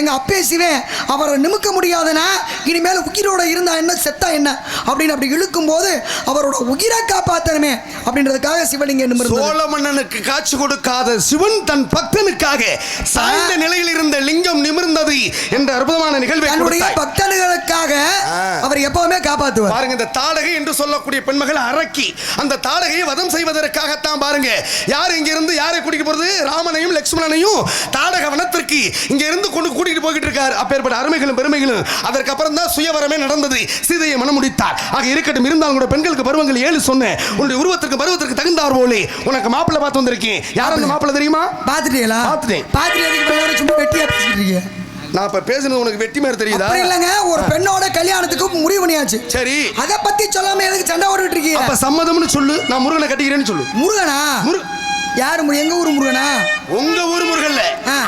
எங்க அப்பே சிவன் அவரை நிமிக்க முடியாதுன்னா இனிமேல் உயிரோட இருந்தா என்ன செத்தா என்ன அப்படின்னு அப்படி இழுக்கும் போது அவரோட உயிரை காப்பாத்தணுமே அப்படின்றதுக்காக சிவலிங்கம் நிமிர்ந்தது. சோழ மன்னனுக்கு காட்சி கொடுக்காத சிவன் தன் பக்தனுக்காக சாய்ந்த நிலையில் இருந்த லிங்கம் நிமிர்ந்தது என்ற அற்புதமான நிகழ்வை தன்னுடைய பக்தர்களுக்காக அவர் எப்பவுமே காப்பாற்றுவார். பாருங்க, இந்த தாடகை என்று சொல்லக்கூடிய பெண்மகள் அரக்கி, அந்த தாடகையை வதம் செய்வதற்காகத்தான் பாருங்க யார் இங்க இருந்து யாரை கூட்டிட்டு போறது, ராமனையும் லட்சுமணனையும் தாடக வனத்திற்கு இங்க இருந்து கொண்டு கூட்டிட்டு போய்கிட்டு இருக்காரு. அப்பேற்பட்ட அருமைகளும் பெருமைகளும் அதற்கப்புறம் தான் சுயவரமே நடந்தது. சீதையை மனம் முடித்தார். ஆக இருக்கட்டும், இருந்தாலும் கூட பெண்களுக்கு பருவங்கள் 7 சொன்னேன். உன்னுடைய உருவத்திற்கு பருவத்திற்கு தகுந்தார் போலே உனக்கு மாப்பிள்ளை பார்த்து வந்திருக்கேன். யார் அந்த மாப்பிள்ளை தெரியுமா? பாத்துட்டீங்களா? பாத்துட்டேன். பாத்துட்டு சும்மா வெட்டியா பேசிட்டு இருக்கீங்க. நான் இப்ப பேசுனது உனக்கு வெட்டி மாதிரி தெரியுதா? இல்லங்க, ஒரு பெண்ணோட கல்யாணத்துக்கு முடிவு பண்ணியாச்சு. சரி, அத பத்தி சொல்லாம எதுக்கு சண்டை ஓடிட்டு இருக்கீங்க? அப்ப சம்மதம்னு சொல்லு, நான் முருகனை கட்டிக்கிறேன்னு சொல்லு. முருகனா? யாரு? எங்க ஊர் முருகனா? உங்க ஊர் முருகன்ல,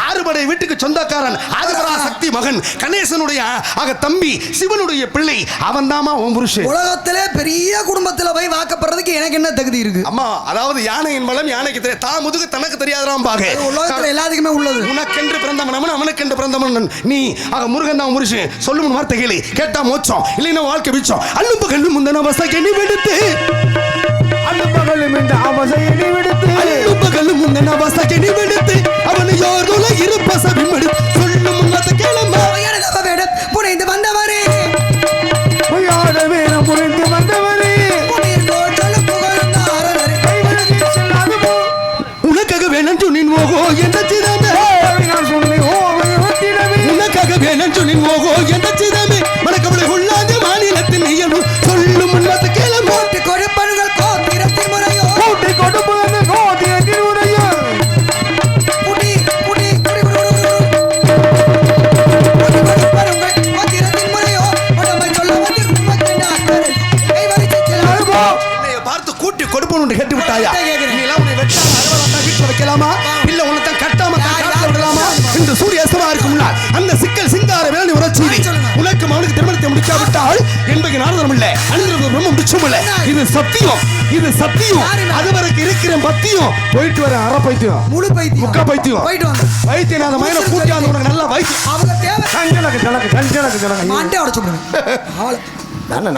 ஆறுபடை வீட்டுக்கு சொந்தக்காரன் ஆதிபரா சக்தி மகன் கணேசனுடைய ஆக தம்பி சிவனுடைய பிள்ளை, அவன் தாமா உன் புருஷன். உலகத்திலே பெரிய குடும்பத்துல போய் வாக்கப்படுறதுக்கு எனக்கு என்ன தகுதி இருக்கு? அம்மா, அதாவது யானையின் பலம் யானைக்கு தெரியும், தான் முதுகு தனக்கு தெரியாதான் பாக. உலகத்துல எல்லாத்துக்குமே உள்ளது. உனக்கென்று பிறந்தவன் அவனுக்கென்று பிறந்தவன் நீ. ஆக முருகன் தான் புருஷன். சொல்லும் வார்த்தை கேளு, கேட்டா மோட்சம், இல்லைன்னா வாழ்க்கை மிச்சம். அல்லுப்பு கல்லு முந்தன அவஸ்தைக்கு நீ விடுத்து, அல்லுப்பகலும் இந்த அவசையை விடுத்து, அல்லுப்பகலும் முந்தன அவஸ்தைக்கு நீ விடுத்து, அவன் யாரோல இருப்ப சபிமடு சொல்லும் முன்னத கேளம்மா. எனக்கு வேணும் புனைந்து வந்தவரே, யார வேணும் புனைந்து வந்தவரே, உனக்காக வேணும் சொன்னின் ஓகோ என்ற சிதமே, உனக்காக வேணும் சொன்னின் ஓகோ என்ற சிதமே, மனக்கவலை கொள்ளாத மாநிலத்தின் இயல்பு சொல்லும் முன்னத கேளம்மா. கொடுப்பனுகள் கோத்திரத்தின் முறையோ, கொடுப்பனுகள் கோத்திரத்தின் முறையோ, பார்த்து கூட்டி கொடுப்போம் கேட்டு விட்டாயா? நீ எல்லாம் உன்னை வெட்டாம அறுவலா வீட்டுல வைக்கலாமா, இல்ல உன்னை தான் கட்டாம விடலாமா? இந்த சூரியஸ்தமா இருக்கும் முன்னால் அந்த சிக்கல் சிங்கார வேலை உரச்சீதி உனக்கு அவனுக்கு திருமணத்தை முடிக்காவிட்டால் என்பது நாரதம் இல்ல, அனுதிரம் பிரம்மம் முடிச்சும் இல்ல. இது சத்தியம், இது சத்தியம். அது வரைக்கும் இருக்கிற பத்தியம் போயிட்டு வர அரை பைத்தியம், முழு பைத்தியம், முக்கா பைத்தியம், போயிட்டு வாங்க. பைத்தியம் அந்த மயில கூட்டி வந்து உனக்கு நல்லா வைத்தியம். அவங்க தேவை கஞ்சனக்கு ஜனக்கு கஞ்சனக்கு ஜனக்கு மாண்டே உடச்சு விடுங்க. நான்